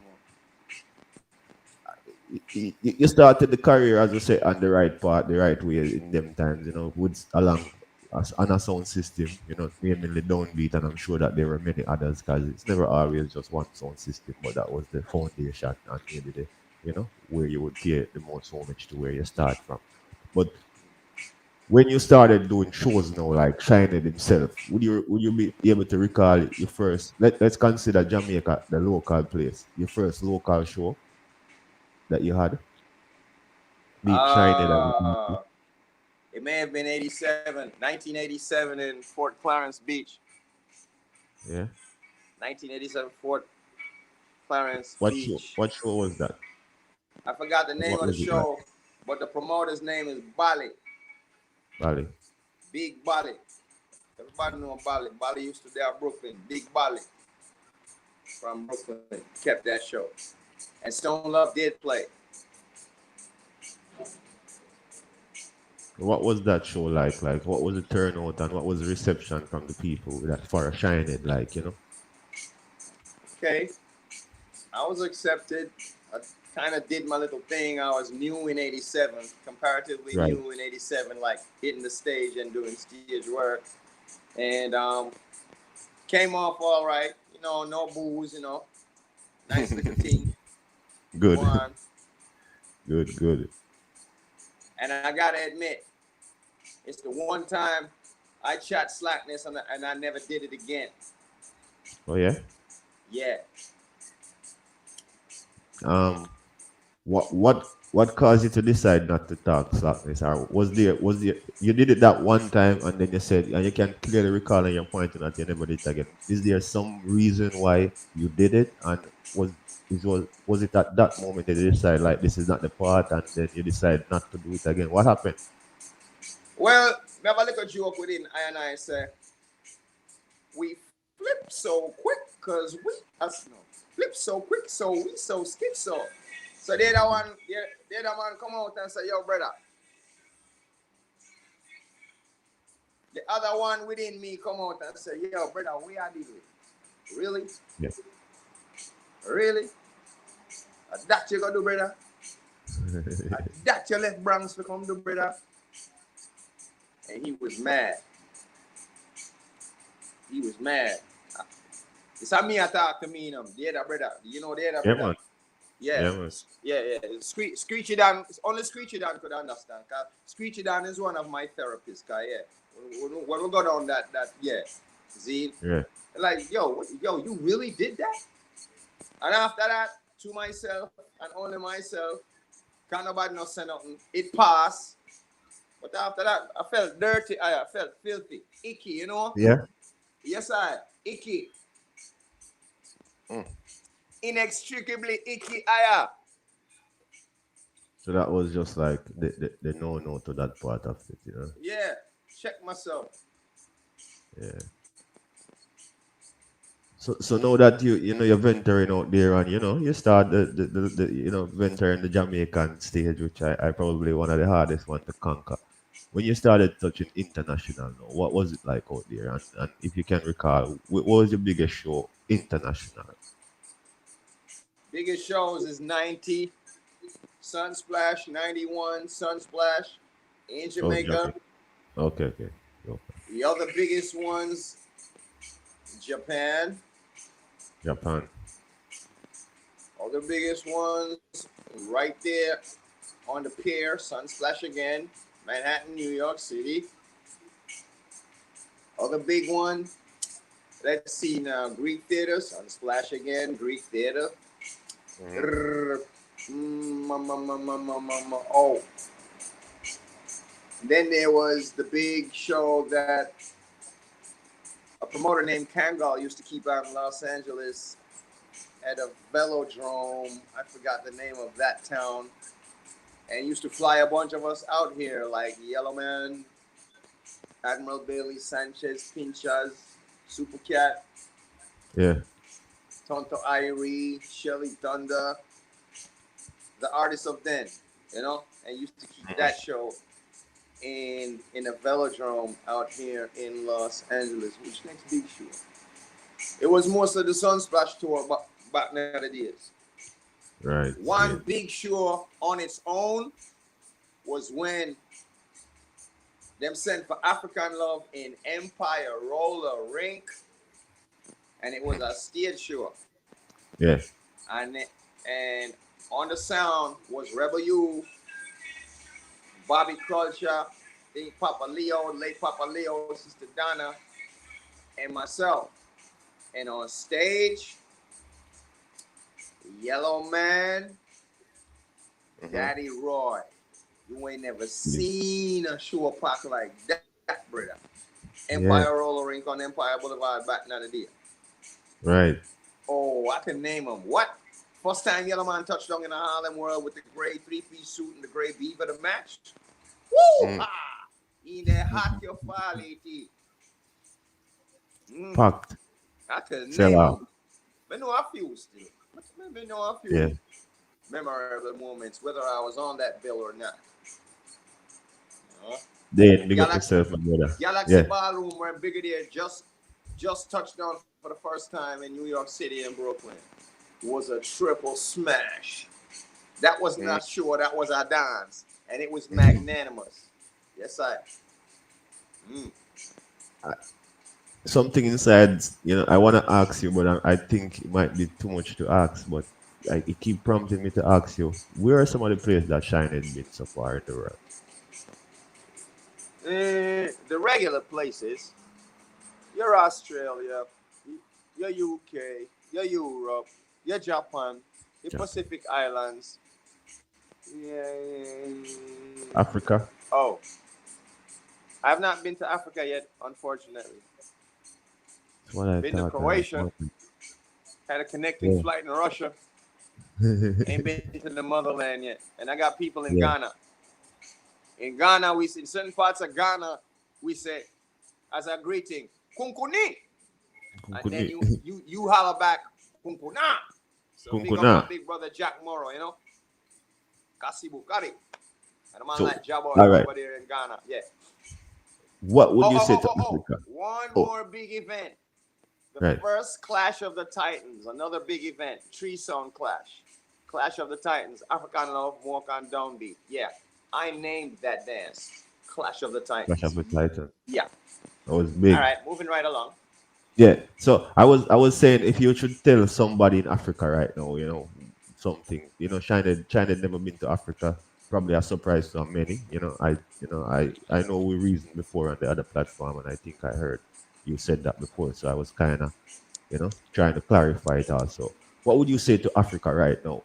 you started the career, as you say, on the right part, the right way in them times, with along on a sound system, mainly downbeat, and I'm sure that there were many others because it's never always just one sound system, but that was the foundation and maybe where you would pay the most homage to where you start from. But when you started doing shows now, like Shinehead himself, would you be able to recall your first? Let's consider Jamaica the local place, your first local show that you had, being Shinehead as a DJ. It may have been 1987 in Fort Clarence Beach. Yeah. 1987 Fort Clarence What show? Beach. What show was that? I forgot the And name what of the was it like? show, but the promoter's name is Bali. Valley. Big Bali. Everybody know Bali. Bali used to be at Brooklyn. Big Bali from Brooklyn kept that show. And Stone Love did play. What was that show like? Like, what was the turnout and what was the reception from the people that for a Shinehead, like, you know? Okay. I was accepted. I kind of did my little thing. I was new in 87, comparatively Right. new in 87, like hitting the stage and doing stage work. And came off all right. You know, no booze, you know. Nice little thing. Good. One. Good. And I got to admit, it's the one time I chat slackness and I never did it again. Oh yeah. Yeah. What caused you to decide not to talk slackness? Or was there you did it that one time and then you said, and you can clearly recall and you're pointing at you never did it again. Is there some reason why you did it, and was it at that moment that you decide like this is not the part, and then you decide not to do it again? What happened? Well, we have a little joke within I say, we flip so quick because we us no. Flip so quick so we so skip so. So the other one come out and say, yo, brother. The other one within me come out and say, yo, brother, we are dealing with. Really? Yeah. Really? That you gonna do, brother? That you left Bronx to come do, brother? And he was mad. He was mad. It's how me I talk to me, you know, the other brother. You know the other Yeah, brother? man. Yeah. Yeah, man. Yeah. Screechy Dan, only Screechy Dan could understand. Cause Screechy Dan is one of my therapists. Cause when we go down that, yeah. See? Yeah. Like, yo, you really did that? And after that, to myself and only myself, can't nobody no say nothing. It passed. But after that, I felt dirty. I felt filthy. Icky, you know? Yeah. Yes, icky. Inextricably icky. So that was just like the no to that part of it, you know. Yeah. Check myself. Yeah. So now that you know you're venturing out there, and you know you start the you know venturing the Jamaican stage, which I probably one of the hardest one to conquer. When you started touching international, now, what was it like out there? And if you can recall, what was your biggest show international? Biggest shows is 90, Sunsplash, 91, Sunsplash in Oh, Jamaica. Jamaica. Okay. The other biggest ones, Japan. Japan. Other biggest ones, right there on the pier, Sunsplash again, Manhattan, New York City. Other big one, let's see now, Greek Theater, Sunsplash again, Greek Theater. Oh, then there was the big show that a promoter named Kangal used to keep out in Los Angeles at a velodrome. I forgot the name of that town. And used to fly a bunch of us out here, like Yellowman, Admiral Bailey, Sanchez, Pinchas, Supercat, Yeah. Tonto Irie, Shelly Thunder, the artists of then, you know, and used to keep that show in a velodrome out here in Los Angeles. Which next big show? It was mostly the Sunsplash tour back in the days. Right. One Yeah. big show on its own was when them sent for African Love in Empire Roller Rink, and it was a stage show. Yeah. And on the sound was Rebel U, Bobby Culture, late Papa Leo, Sister Donna, and myself. And on stage, Yellow Man, Daddy Roy. You ain't never seen a show pack like that, brother. Empire Roller Rink on Empire Boulevard back in the day. Right. Oh, I can name them. What? First time Yellow Man touched down in the Harlem World with the gray three-piece suit and the gray beaver to match. Woo! Mm. Ha! In the hot your quality. Packed. I could Sell name out. them. But no, I feel still. Maybe no, I feel Yeah. memorable moments, whether I was on that bill or not. You know? Then big up Galaxy, yourself, my brother. Galaxy Yeah. Ballroom where Brigadier just touched down for the first time in New York City and Brooklyn was a triple smash. That was not sure, that was our dance. And it was magnanimous. Yes, I. Something inside, I want to ask you, but I think it might be too much to ask. But it keep prompting me to ask you, where are some of the places that Shinehead been so far in the world? The regular places. Your Australia, your UK, your Europe, your Japan, the Pacific Islands. Yeah. Africa? Oh, I have not been to Africa yet, unfortunately. That's what I Been to thought. Croatia. Had a connecting flight in Russia. Ain't been to the motherland yet. And I got people in Ghana. In Ghana, in certain parts of Ghana, we say, as a greeting, kunkuni. And then you holler back, kunkuna. So big up my big brother Jack Morrow, you know? Kasibu Kari. And a man like Jabba over there in Ghana. Yeah. What would you say to Africa? One more big event. The first Clash of the Titans, another big event. Tree-song clash. Clash of the Titans, African Love, Walk on Downbeat. Yeah. I named that dance. Clash of the Titans. Clash of the Titans. Yeah. That was big. All right, moving right along. Yeah. So I was saying, if you should tell somebody in Africa right now, something, Shinehead never been to Africa. Probably a surprise to many. I know we reasoned before on the other platform, and I think I heard you said that before. So I was kind of, trying to clarify it also. What would you say to Africa right now?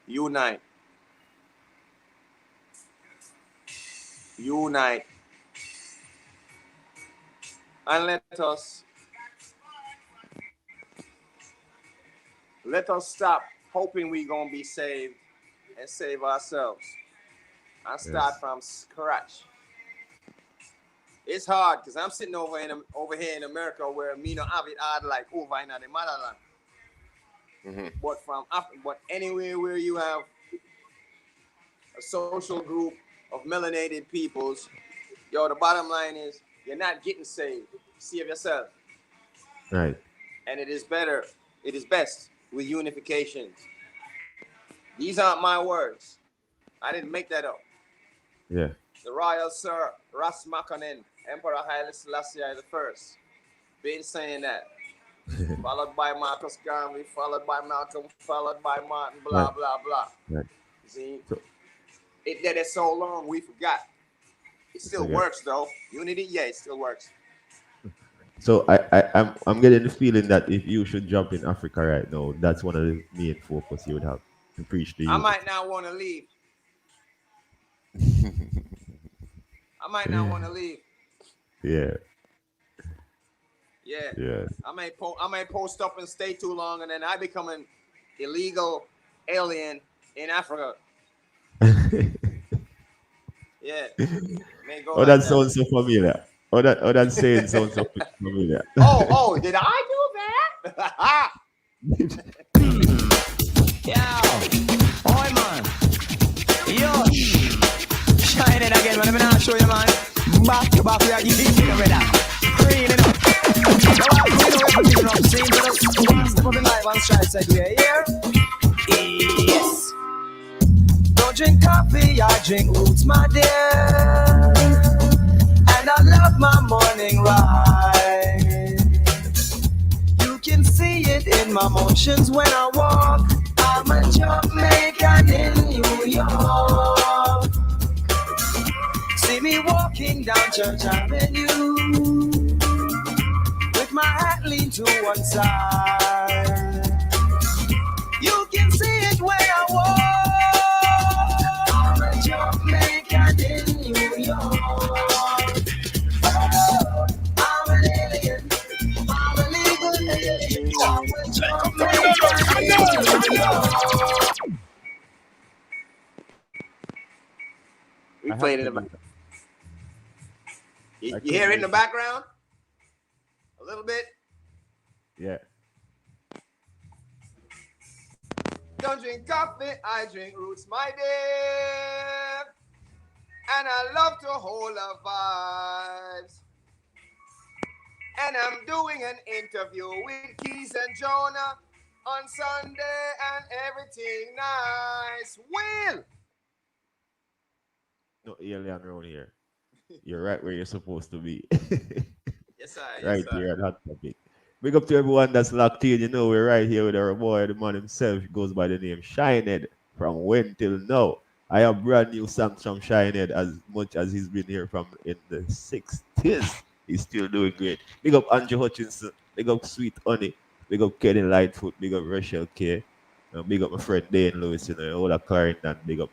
Unite. Unite. And let us stop hoping we're going to be saved and save ourselves. And start from scratch. It's hard because I'm sitting over here in America where me no have it hard like over in the motherland. But anywhere where you have a social group of melanated peoples, the bottom line is you're not getting saved. Save yourself. Right. And it is best with unifications. These aren't my words. I didn't make that up. Yeah. The Royal Sir Ras Makanen, Emperor Haile Selassie I, been saying that. Followed by Marcus Garvey, followed by Malcolm, followed by Martin, blah, blah, blah. Right. See? It did it so long, we forgot. It still works, though. Unity, it still works. So I'm getting the feeling that if you should jump in Africa right now, that's one of the main focus you would have to preach the youth. I might not want to leave. I might not want to leave. Yeah. Yeah. Yeah. I may post up and stay too long, and then I become an illegal alien in Africa. Yeah. That sounds so familiar. That saying sounds so familiar. Oh, did I do that? Yo, oi man. Yo, Shinehead again, man. Let me not show you, man. Back to back, we are getting rid of. Green enough. Now I'm going to everything up. Same to the one step of the live on strike side. Yeah. Yes. Don't drink coffee, I drink roots, my dear. And I love my morning ride. You can see it in my motions when I walk. I'm a Jamaican in New York. See me walking down Church Avenue with my hat leaned to one side. You can see it when I walk. I'm a Jamaican in New York. Oh, I'm an alien. You played in the back. You hear it in the background? A little bit? Yeah. Don't drink coffee, I drink roots, my dear. And I love to hold the vibes. And I'm doing an interview with Keys and Jonah on Sunday and everything nice. Will! No alien around here. You're right where you're supposed to be. Yes, sir. Right Yes, sir. here at Hot Topic. Big up to everyone that's locked in. You know, we're right here with our boy, the man himself. He goes by the name Shinehead. From when till now. I have brand new songs from Shinehead as much as he's been here from in the 60s. He's still doing great. Big up Andrew Hutchinson. Big up Sweet Honey. Big up Kenny Lightfoot. Big up Rachel K. Big up my friend Dane Lewis. You know, all that Clarendon. Big up.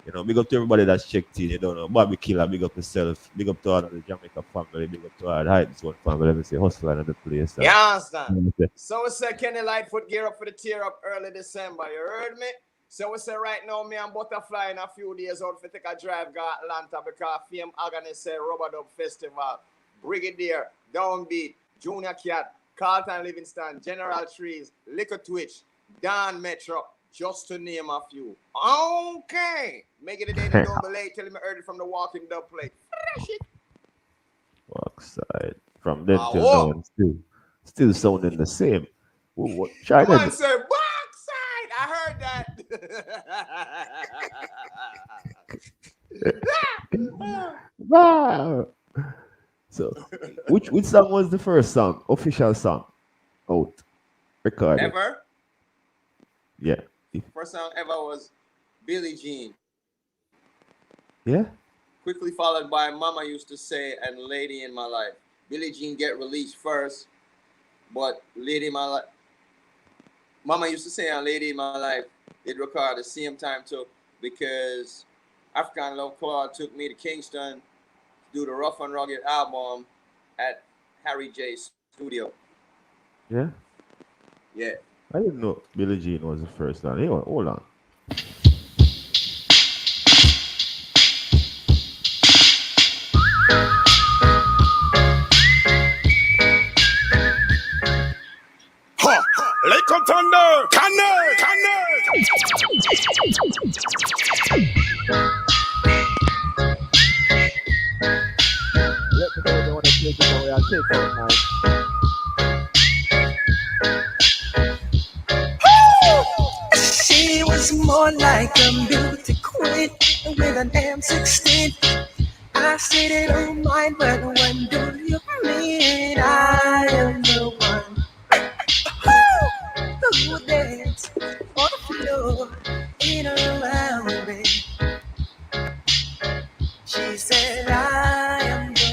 You know, big up to everybody that's checked in. You don't know. Bobby Killer, big up yourself. Big up to all of the Jamaica family. Big up to all the Heights one family. Let me say, hustler in the place. Yeah, understand. So we say Kenny Lightfoot gear up for the tear up early December. You heard me? So we say right now, me and Butterfly in a few days out for take a drive go Atlanta because Fame organize a Rubber Dub Festival. Brigadier, Downbeat, Junior Cat, Carlton Livingston, General Trees, Liquor Twitch, Don Metro, just to name a few. Okay. Make it a day that don't be late. Tell me I heard it from the Walking Dub plate. Walk side. From then till now, still sounding the same. What? Try Come on, sir. Walk side. I heard that. Wow. So, which song was the first song, official song, out, recorded? Ever? Yeah. First song ever was Billie Jean. Yeah? Quickly followed by Mama Used to Say and Lady in My Life. Billie Jean get released first, but Lady in My Life, Mama Used to Say and Lady in My Life, it recorded the same time too, because African Love Claude took me to Kingston to do the Rough and Rugged album at Harry J's studio. Yeah? Yeah. I didn't know Billie Jean was the first one. Hey, hold on. Like a thunder, cannon. Let me know if you want to take it away. I'll take it, man. She was more like a beauty queen with an M16. I said it don't mind, but when do you mean I am the one who would dance on the floor in around me? She said I am the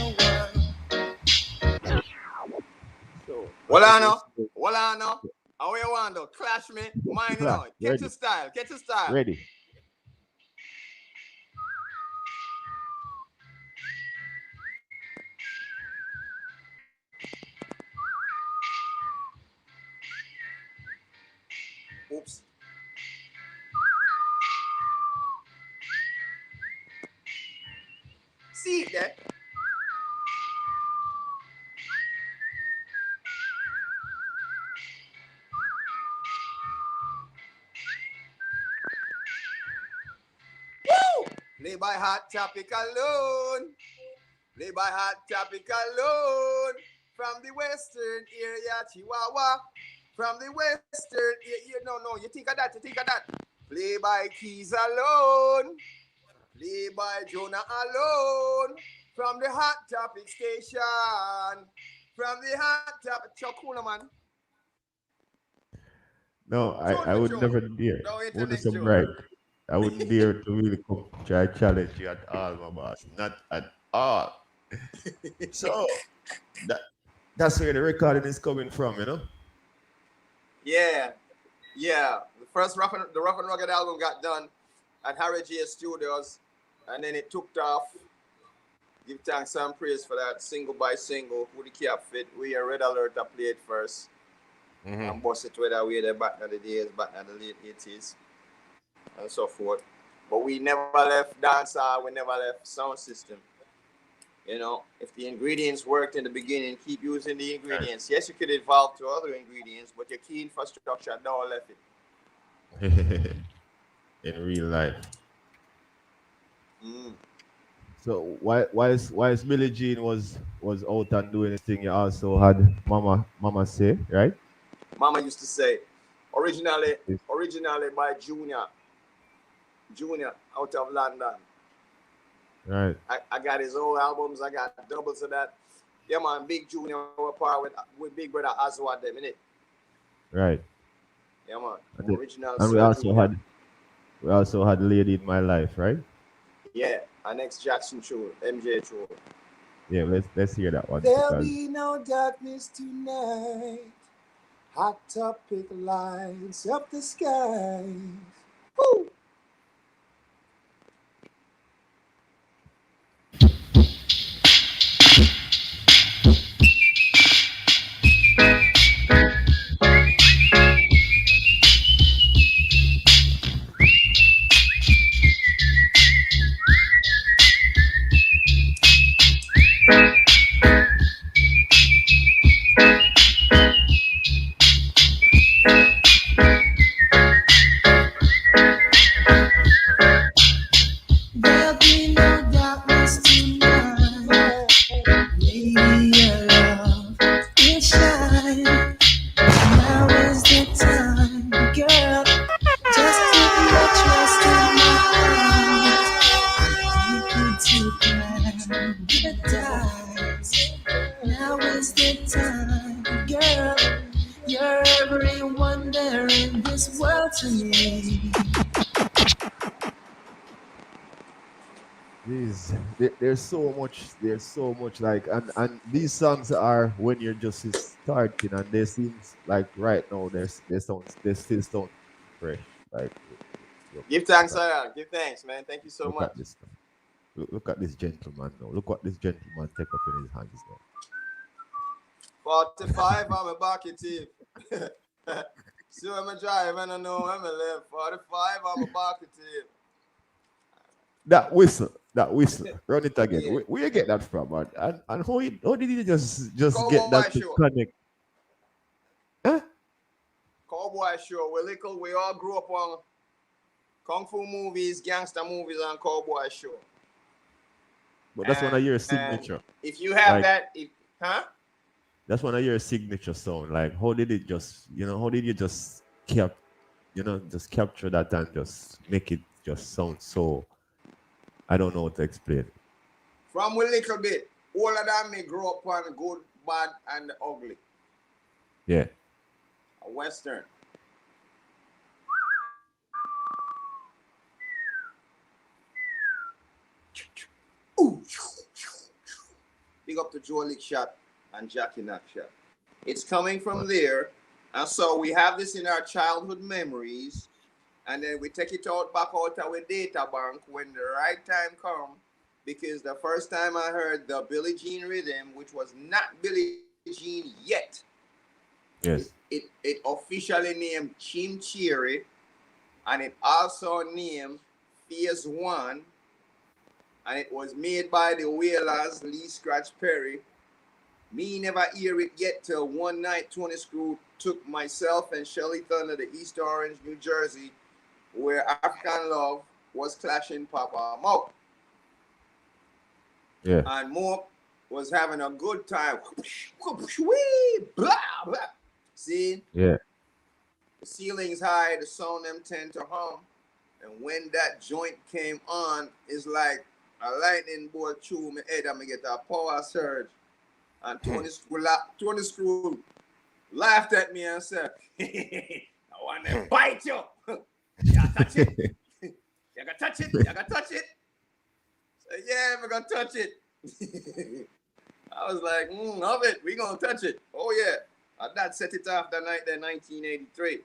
one. Well, I know. How you want to clash me? Mine, you know. Get your style. Ready. Oops. See it there. Woo! Play by Hot Topic alone. Play by Hot Topic alone. From the western area, Chihuahua. From the western area, no, you think of that. Play by Keys alone. Play by Jonah alone. From the Hot Topic station. From the Hot Topic, Chokuna, man. No, I would never dare. Wouldn't some right. I wouldn't dare to really come try challenge you at all, my boss. Not at all. So that's where the recording is coming from, you know? Yeah. The first Rough and Rugged album got done at Harry J Studios, and then it took off. Give thanks and praise for that single by single. Who the cap fit? We a Red Alert I played first. And bust it whether we there back in the days, back in the late 80s, and so forth. But we never left dancehall. We never left sound system. You know, if the ingredients worked in the beginning, keep using the ingredients. Yes, you could evolve to other ingredients, but your key infrastructure don't left it. In real life. Mm. So whilst Billie Jean was out and doing the thing, you also had Mama say, right? Mama used to say, originally by Junior out of London. Right, I got his old albums. I got doubles of that. Yeah, man, Big Junior were part with Big Brother Aswad them, innit? right. Yeah, man. And, the- Original and we Sir also Junior. had Lady in My Life, right? Yeah, our next Jackson show, MJ show. Yeah, let's hear that one There'll because be no darkness tonight. Hot topic lights up the sky. Woo! There'll be no darkness tonight. Lady, your love will shine. Now is the time, girl. Just put your trust in my arms. You could paradise. Now is the time, girl. You're every wonder in this world to me. there's so much like and these songs are when you're just starting and they seems like right now they still sound fresh. Like Give thanks, sir. Give thanks, man. Thank you so look much. at this now. Look at this gentleman now. Look what this gentleman take up in his hands now. 45, I'm a bucket tip. See when I drive and I know when I live. 45, I'm a bucket tip. That whistle. Run it again. Yeah. Where you get that from, man? And how did you just get Cowboy that to show. connect? Huh? Cowboy show. We're little. We all grew up on kung fu movies, gangster movies, and cowboy show. But that's one of your And signature. if you have Like that, huh? that's one of your signature sound. Like how did it just how did you just just capture that and just make it just sound so I don't know how to explain it. From a little bit. All of them may grow up on good, bad, and ugly. Yeah. A Western. Ooh. Big up to Joe Lick Shot and Jackie Knack Shot. It's coming from there. And so we have this in our childhood memories. And then we take it out back out our data bank when the right time comes. Because the first time I heard the Billie Jean rhythm, which was not Billie Jean yet, Yes. it officially named Chim Cherry, and it also named Phase One, and it was made by the Wailers, Lee Scratch Perry. Me never hear it yet till one night Tony Screw took myself and Shelly Thunder to East Orange, New Jersey, where African Love was clashing Papa Mo. Yeah. And Mo was having a good time. Blah, blah. See? Yeah. The ceiling's high, the sound them tend to hum. And when that joint came on, it's like a lightning bolt through my head and I get a power surge. And Tony Screw laughed at me and said, I want to bite you. You gotta touch it. You gotta touch it. You gotta touch it. So, yeah, we're gonna touch it. I was like, love it. We gonna touch it. Oh, yeah. And that set it off the night in 1983.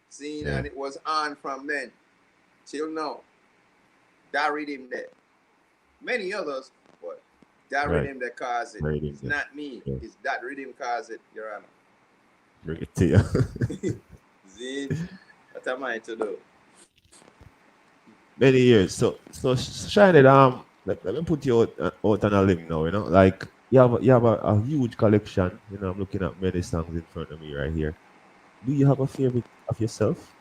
Seeing and it was on from then till now. That rhythm there. Many others, but that rhythm that caused it. It's not me. Yeah. It's that rhythm caused it, Your Honor. Bring it to you. See? What am I to do? Many years. So Shinehead, let me put you out on a limb now. Like you have a huge collection. I'm looking at many songs in front of me right here. Do you have a favorite of yourself?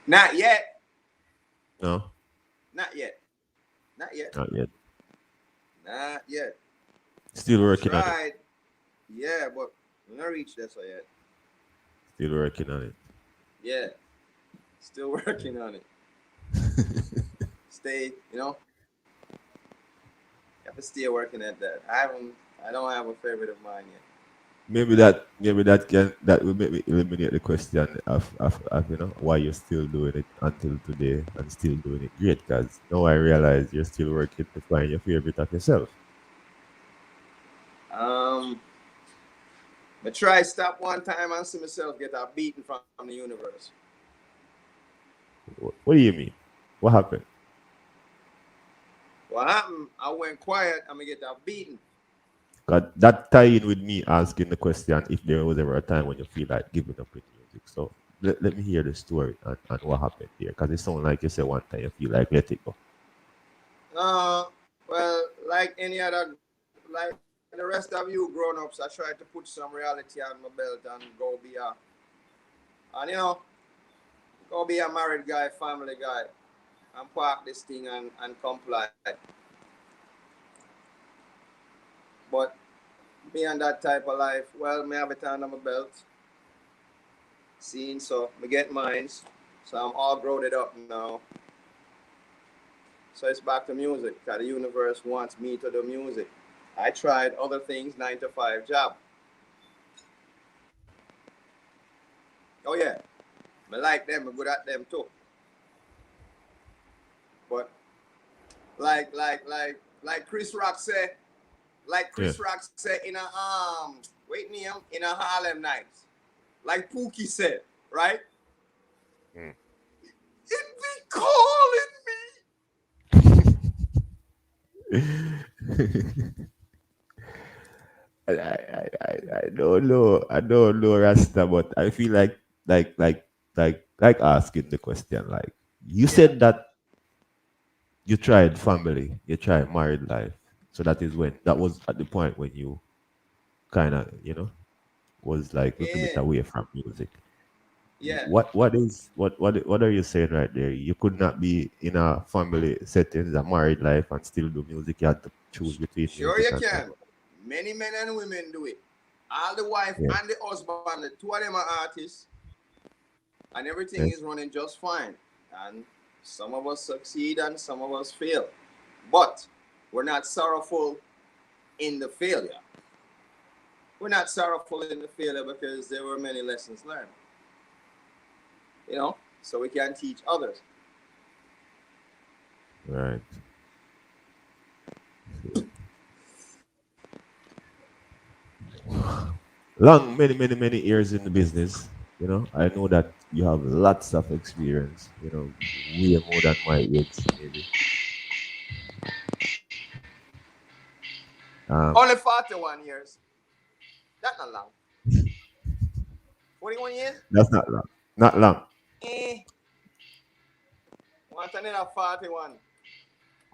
Not yet. No, Not yet. Not yet. not yet. Not yet. Still I working on it. tried. Yeah, but we not reached this yet. Still working on it. Yeah. Still working on it. Stay, you have to stay working at that. I don't have a favorite of mine yet. Maybe that will maybe eliminate the question of why you're still doing it until today and still doing it great. Because now I realize you're still working to find your favorite of yourself. Um I try stop one time and see myself get a beating from the universe. What do you mean? What happened? What happened? I went quiet and I get a beating. God, that tie in with me asking the question if there was ever a time when you feel like giving up with music. So let me hear the story and what happened there. Because it sounds like you said one time you feel like let it go. Well, like any other, like the rest of you grown-ups, I try to put some reality on my belt and and go be a married guy, family guy, and park this thing and comply. But me and that type of life, well, me have it under my belt. Seeing so, me get mines. So I'm all grown up now. So it's back to music, because the universe wants me to do music. I tried other things, 9 to 5 job. Oh yeah, I like them, I'm good at them too. But like Chris Rock said, Yeah. in a wait name in a Harlem Nights. Like Pookie said, right? Mm. It be calling me. I don't know. I don't know Rasta, but I feel like asking the question. Like you Yeah. said that you tried family, you tried married life. So that was at the point when you kind of was like a little bit Yeah. away from music. Yeah. What are you saying right there? You could not be in a family setting, a married life, and still do music. You had to choose between Sure music you and can. Many men and women do it. All the wife yeah, and the husband, the two of them are artists, and everything yeah. is running just fine. And some of us succeed and some of us fail. But we're not sorrowful in the failure. We're not sorrowful in the failure because there were many lessons learned. So we can teach others. Right. Long, many years in the business. I know that you have lots of experience. Way more than my age, maybe. Um, Only 41 years. That's not long. 41 years? that's not long. Not long. Eh. Want another 41.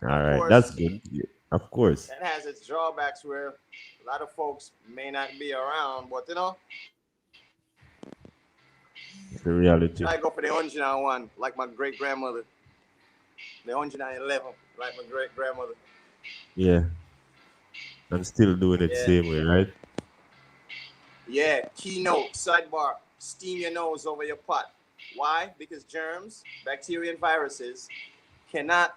All Of right, course, that's good. Yeah, of course, that has its drawbacks where a lot of folks may not be around, but the reality. try to go for the 101 like my great grandmother, the 111 like my great grandmother. Yeah, and still doing it Yeah, same way, right? yeah. Keynote, sidebar, steam your nose over your pot. Why? Because germs, bacteria, and viruses cannot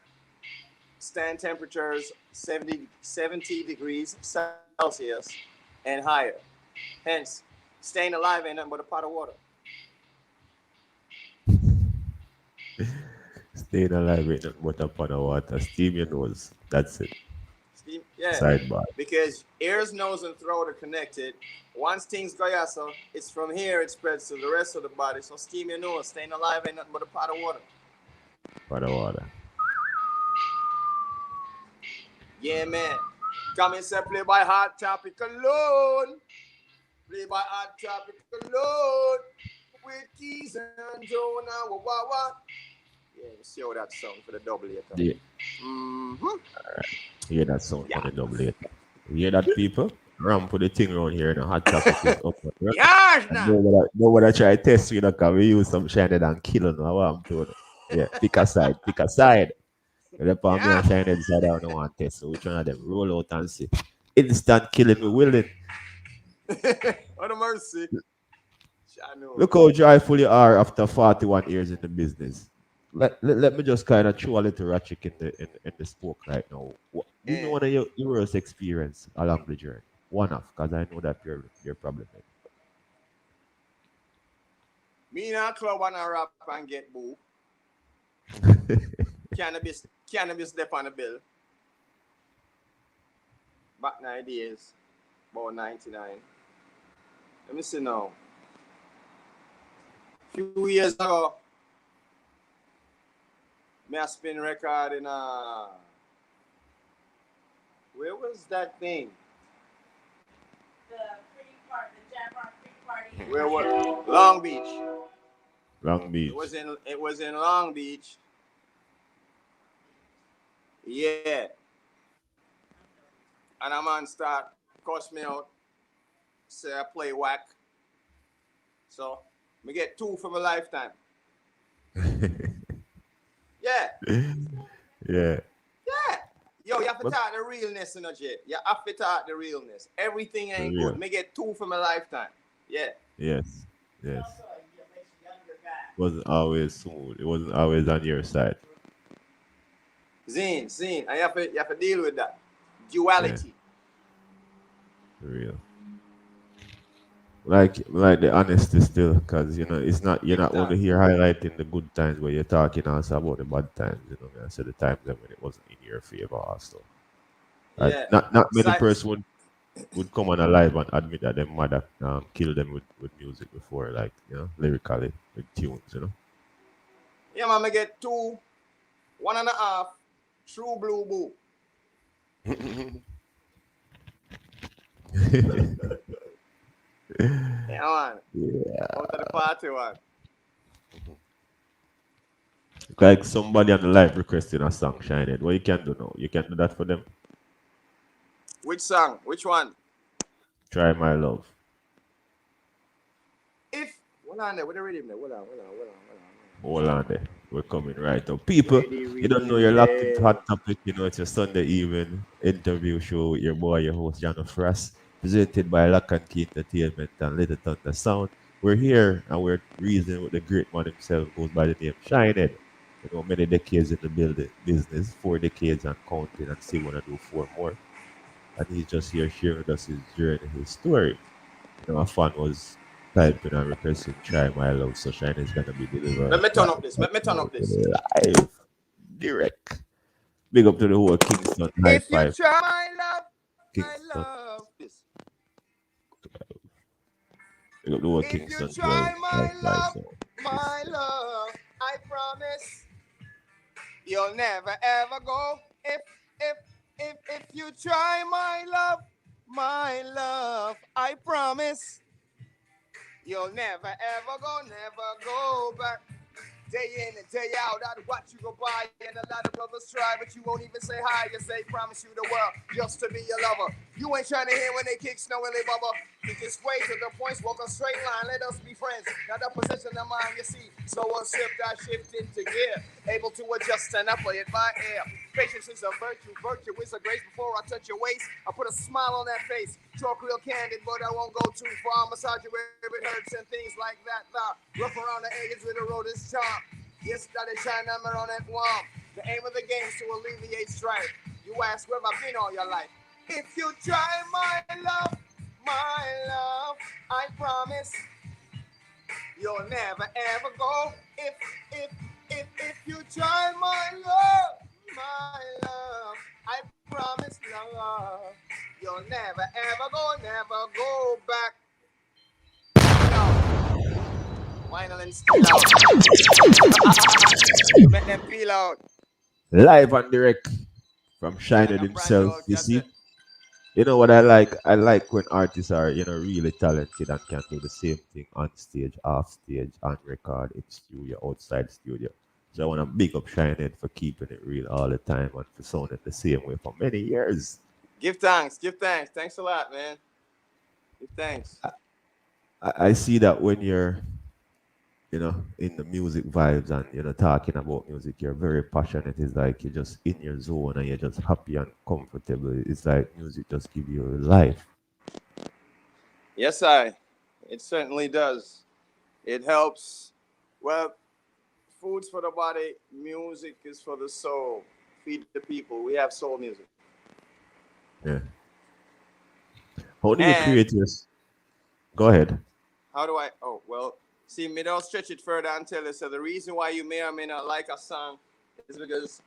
stand temperatures 70 degrees Celsius and higher. Hence, staying alive ain't nothing but a pot of water. Staying alive ain't nothing but a pot of water. Steam your nose. That's it. Steam, yeah, Sidebar. because ears, nose, and throat are connected. Once things go yassa, it's from here it spreads to the rest of the body. So steam your nose. Staying alive ain't nothing but a pot of water. Pot of water. Yeah, man. Come and say play by Hot Topic alone. Play by Hot Topic alone. with keys and Joe now, wah. Yeah, you see how that sound for the double later. Yeah. Mm-hmm. Hear that sound Yeah. on the double later. You hear that, people? Ram put the thing around here and a hot topic is up. Right? Yes, And now. nobody try to test you, know, because we use some Shinehead and kill them. What I'm doing. Yeah, pick a side, pick a side. The palm me Yeah. and Shinehead side, I don't want to test. So which one of them roll out and see. Instant killing me willing. What a mercy. I know. Look how joyful you are after 41 years in the business. Let me just kind of throw a little ratchet in the spoke right now. Give me Yeah. one of your worst experience along the journey. One off, because I know that you're problem. Me in a club and a rap and get boo. Cannabis left on the bill. Back 9 days. About 99. Let me see now. Few years ago, me a spin record in where was that thing? The pretty part, the Jamrock pretty party. Where was Long Beach? Long Beach. It was in Long Beach. Yeah. And a man start cuss me out. Say I play whack. So me get 2 for my lifetime. Yeah. Yeah. Yeah. Yo, you have to But talk the realness in a jet. You have to talk the realness. Everything ain't real. good. Me get 2 for my lifetime. Yeah. Yes. Yes. Also, you makes you younger guy. Wasn't always smooth. It wasn't always on your side. Zine. And you have to deal with that. Duality. Real. Like the honesty still, because it's not you're not only here highlighting the good times, but you're talking also about the bad times. I said the times when it wasn't in your favor also. And Yeah. not many Si- person would come on alive and admit that their mother killed them with music before, like lyrically with tunes. Yeah, man, I get 2, 1.5, true blue boo. Yeah, man. Yeah. Out of the party one. Like somebody on the live requesting a song, Shinehead. What you can do now? You can do that for them. Which song? Which one? Try My Love. If hold on there, with the rhythm there. Hold on. Hold on there. We're coming right up. People, Ready, you don't know you're locked into Hot Topic. It's your Sunday evening interview show with your boy, your host, John Frost, presented by Lock and Key Entertainment and Little Thunder Sound. We're here and we're reasoning with the great man himself, goes by the name Shinehead. Many decades in the building business, 4 decades and counting, and still want to do 4 more. And he's just here sharing with us his journey, his story. A fan was typing and requesting Try My Love, so Shine is gonna be delivered. Let me turn up this. Live. Direct. Big up to the whole Kingston High If you Five. try my love, Kingston. I love this. Big up the whole If you Kingston 12 try my High Five. love, So. my love, I promise you'll never ever go. If you try my love, I promise you'll never ever go back. Day in and day out, I'd watch you go by, and a lot of brothers try, but you won't even say hi. You say, promise you the world just to be your lover. You ain't trying to hear when they kick snow and they bubble. Keep this way to the points, walk a straight line, let us be friends. Now the position of mind, you see, so one shift, I shift into gear. Able to adjust and I play it by ear. Patience is a virtue is a grace. Before I touch your waist, I put a smile on that face. Talk real candid, but I won't go too far. Massage you where it hurts and things like that. Rough around the edges with the road is sharp. Yes, that is shine number on that warm. The aim of the game is to alleviate strife. You ask where I've been all your life. If you try my love, I promise you'll never ever go. If you try my love, I promise love, you'll never ever go back. Final and still out. You make them feel out. Live and direct from Shinehead himself. You see? You know what I like? I like when artists are, really talented and can do the same thing on stage, off stage, on record, in studio, outside studio. So I want to big up Shinehead for keeping it real all the time and for sounding the same way for many years. Give thanks. Give thanks. Thanks a lot, man. Give thanks. I see that when you're, in the music vibes and, talking about music, you're very passionate. It's like you're just in your zone and you're just happy and comfortable. It's like music just give you life. Yes, I. It certainly does. It helps. Well, food's for the body. Music is for the soul. Feed the people. We have soul music. Yeah. How do you And create your? Go ahead. how do I? Oh, well, see, me don't stretch it further and tell you. So the reason why you may or may not like a song is because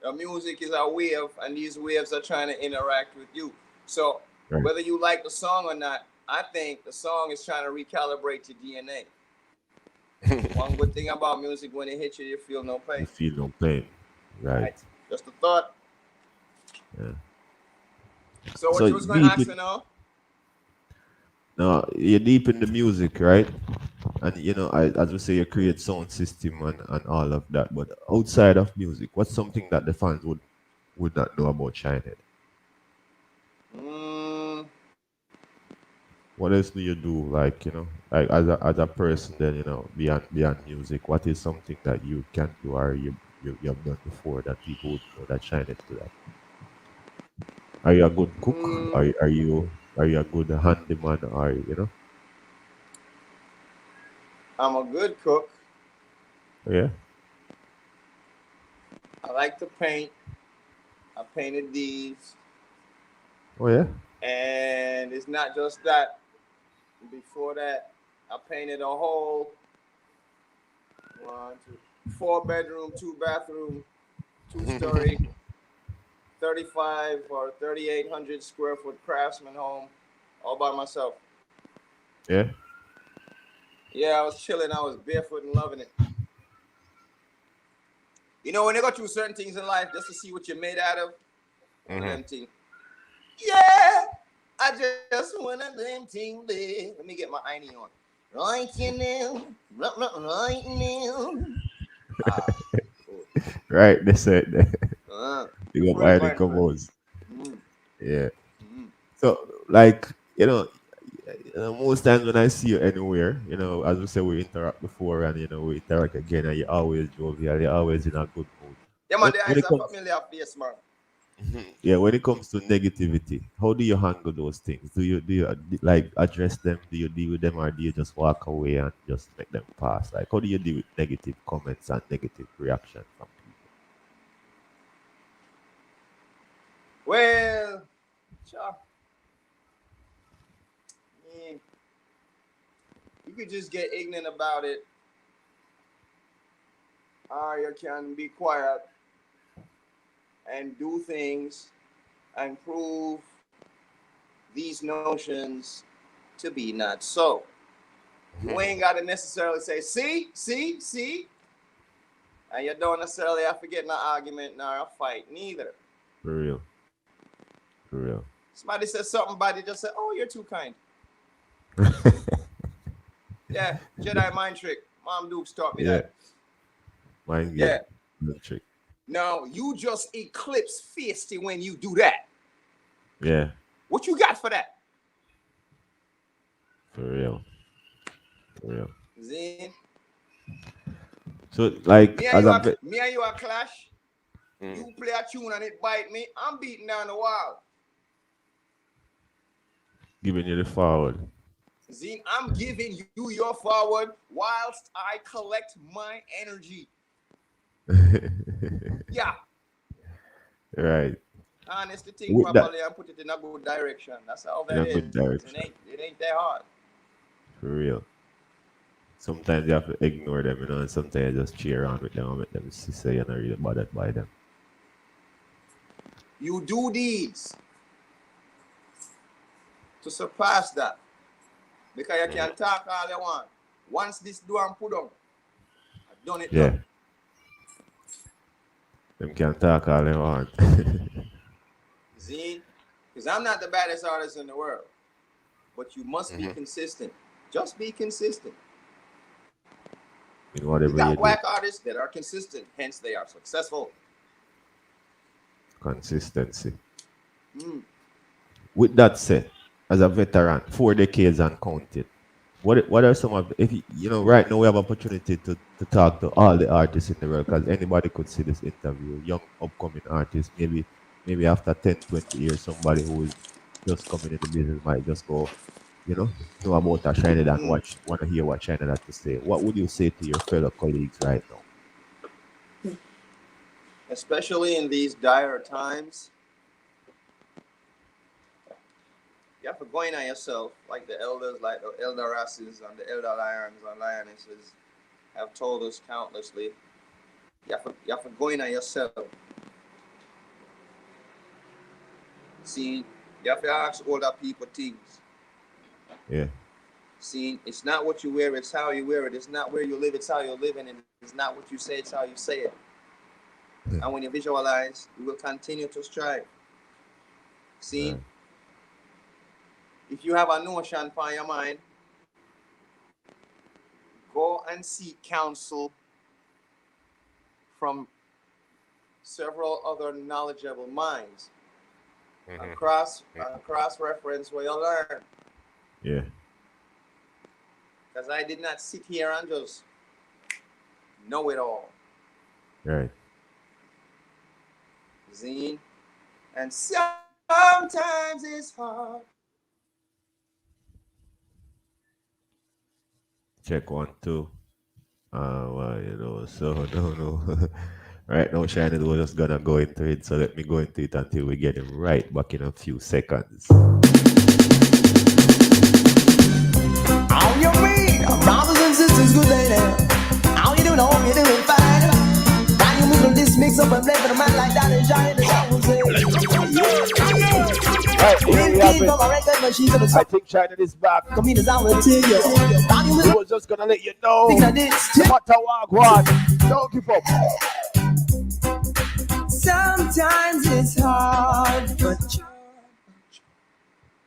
the music is a wave, and these waves are trying to interact with you. So Right. whether you like the song or not, I think the song is trying to recalibrate your DNA. One good thing about music, when it hits you, you feel no You pain. feel no pain. Right. Right? Just a thought. Yeah. So what So you was going to deep ask in me now? no, you're deep in the music, right? And as we say, you create sound system and all of that. But outside of music, what's something that the fans would not know about Shinehead? Mm, What else do you do? Like, like as a person, then beyond music, what is something that you can do or you have done before that people would know that Shinehead do that? Are you a good cook? mm, Are you a good handyman? Or I'm a good cook. yeah, I like to paint. I painted these. oh yeah, And it's not just that. Before that, I painted a whole one, two, 4 bedroom, 2 bathroom, 2 story, 35 or 3,800 square foot craftsman home all by myself. yeah. Yeah, I was chilling. I was barefoot and loving it. You know, when you go through certain things in life, just to see what you're made out of, one of them things. Yeah, I just want a them thing there. Let me get my Iny on. Right, you know, right now. Ah, cool. Right, they said you got Friend, my friend, friend. compose. Mm, Yeah. mm. So like most times when I see you anywhere, as we say, we interact before and we interact again, and you're always jovial, you're always in a good mood. Yeah, man, When the when eyes it are comes familiar face, man. yeah, when it comes to negativity, how do you handle those things? Do you like address them? Do you deal with them, or do you just walk away and just make them pass? Like, how do you deal with negative comments and negative reaction from people? Well, sure. Yeah, you could just get ignorant about it, or you can be quiet and do things and prove these notions to be not so. You ain't got to necessarily say, see, see, see, and you don't necessarily have to get in an argument nor a fight neither. For real, for real. Somebody says something bad, you just say, oh, you're too kind. Yeah, Jedi mind trick. Mom Dukes taught me Yeah, that. mind Yeah. game, good trick. Now, you just eclipse Feisty when you do that. Yeah, What you got for that? for real, for real. Zin, So like as I'm me and you are clash. You play a tune and it bite me. I'm beating down the wall. giving you the forward. Zin, I'm giving you your forward whilst I collect my energy. Yeah. Right. Harness the thing With that properly and put it in a good direction. That's all in that a is. good direction. It ain't that hard. For real. Sometimes you have to ignore them, and sometimes you just cheer on with them and make them say you're not really bothered by them. You do deeds to surpass that. Because you can talk all you want. Once this door and put on, I've done it Yeah. now. Them can talk all they want. See? Because I'm not the baddest artist in the world, but you must be consistent. Just be consistent. In You whatever you got do. whack artists that are consistent, hence they are successful. Consistency. With that said, as a veteran, 4 decades and counting, what are some of if you know right now we have opportunity to talk to all the artists in the world because anybody could see this interview, young upcoming artists, maybe after 10, 20 years, somebody who is just coming in the business might just go, know about a Shinehead and want to hear what Shinehead had to say. What would you say to your fellow colleagues right now? Especially in these dire times, you have to go in on yourself, like the elders, like the elder rasses and the elder lions and lionesses have told us countlessly. You have to go in on yourself. See, you have to ask older people things. Yeah. See, it's not what you wear, it's how you wear it. It's not where you live, it's how you live, and it's not what you say, it's how you say it. And when you visualize, you will continue to strive. See, if you have a notion for your mind, go and seek counsel from several other knowledgeable minds. And cross reference where you learn. Yeah. Because I did not sit here and just know it all. Right. Zine. And sometimes it's hard. Check 1, 2. So no. Right now, Shannon, we're just gonna go into it. So let me go into it until we get him right back in a few seconds. How you mean? Brothers and sisters, good day there. How you doing? Hope you're doing fine. Now you move on this mix up and play for the man like that and shine the sound will say. Right, here we have it. From a record machine to the I song. think Shinehead is back. Come in as I will tell you. Now you We move was just gonna let you know. on this. No matter what, one, don't give up. Sometimes it's hard, but you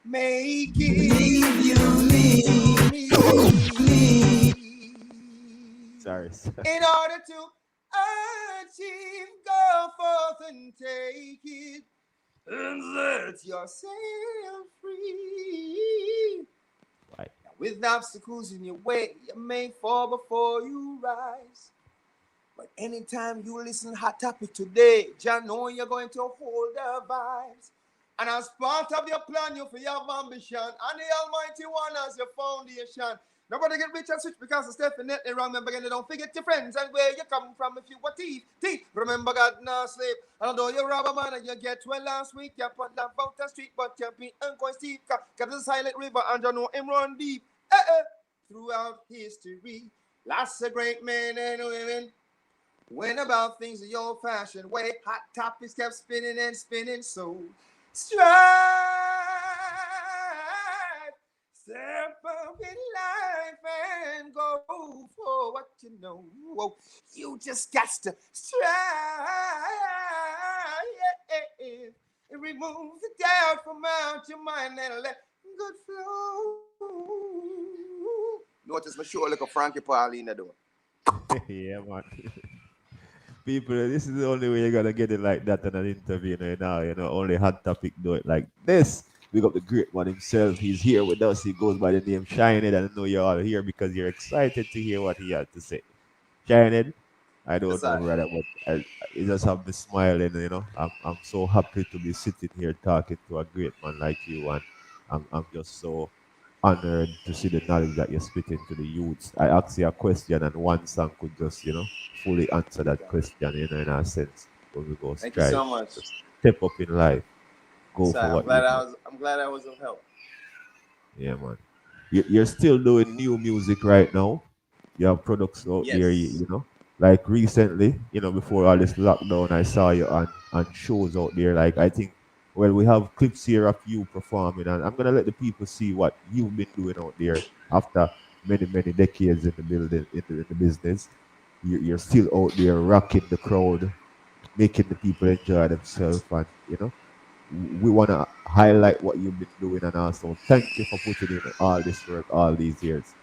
Make it. leave you leave. Sorry. In order to achieve, go forth and take it. And set yourself free. Right. With obstacles in your way, you may fall before you rise. But anytime you listen Hot Topic today, just know you're going to hold the vibes. And as part of your plan, you have ambition. And the Almighty One as your foundation. Nobody get rich and switch because it's definitely wrong. Remember, again, don't forget your friends and where you come from. If you were thief. Remember, God no sleep. And although you rob a man and you get well last week, you put down out the street, but you be unquite Steve. Got the silent river and you know him run deep. Throughout history, lots of great men and women went about things the old-fashioned way. Hot topics kept spinning and spinning, so strive, step up in life and go for what you know. You just got to strive, remove the doubt from out your mind and let good flow. Notice my show like a Frankie Paulina doing. Yeah, man. People, this is the only way you're gonna get it like that in an interview now. Only Hot Topic do it like this. We got the great one himself. He's here with us. He goes by the name Shinehead, and I know you're all here because you're excited to hear what he had to say. Shinehead, I don't know, brother, but you just have me smiling. I'm so happy to be sitting here talking to a great man like you, and I'm just so honored to see the knowledge that you're spitting to the youths. I asked you a question, and one song could just, fully answer that question, in a sense. When we go Thank you so strive, much. step up in life, go Sorry, for what I'm glad I was of help. Yeah, man. You're still doing new music right now. You have products out there, Yes. like recently, before all this lockdown, I saw you on shows out there. Like, I think, well, we have clips here of you performing, and I'm gonna let the people see what you've been doing out there after many, many decades in the building, in the business. You're still out there rocking the crowd, making the people enjoy themselves, and we want to highlight what you've been doing, and also thank you for putting in all this work all these years.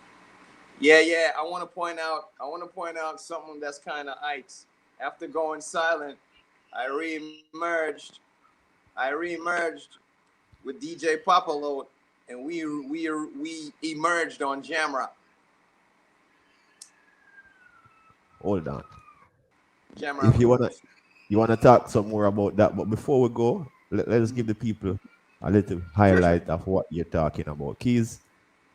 Yeah. I want to point out something that's kind of ice. After going silent, I reemerged. I reemerged with DJ Papalote, and we emerged on Jamrock. Hold on. Jamrock If Records. you wanna talk some more about that, but before we go, let us give the people a little Sure. highlight of what you're talking about. Keys,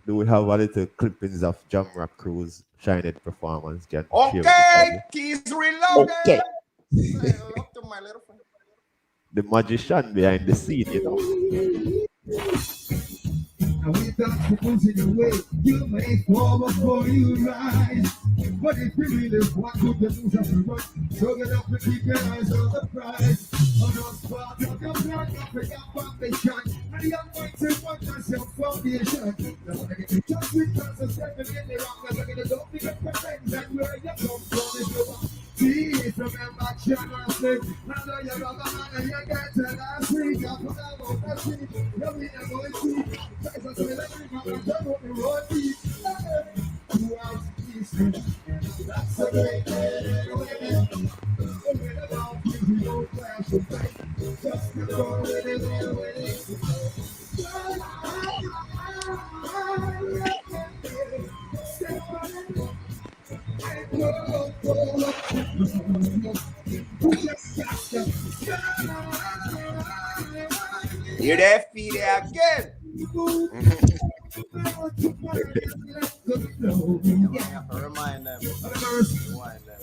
do we have a little clippings of Jamrock Crew's Shinehead performance? Can share with the Okay, public? keys reloaded. Okay. Say hello to my little friend. The magician behind the scene, you know. And without proposing the way you may fall before you rise. But if you really want to the news of the run, so get up and keep your eyes on the prize. On the spot of your blood, up in your foundation. And the anointing one as your foundation. Now when I get to touch with us and stepping in the rock, I'm going to don't be a pretend that where you come from if you want. Please remember generously. I know you're a man and you get to last week. I put out on the street. You'll be a boy too. Guys, I say, let me come and turn on the road deep. Who else is good? That's a great way. Forget about things we don't flash and fight. Just to go with it and with it. Step on it. Hear that feet again. Remind them. Rewind them.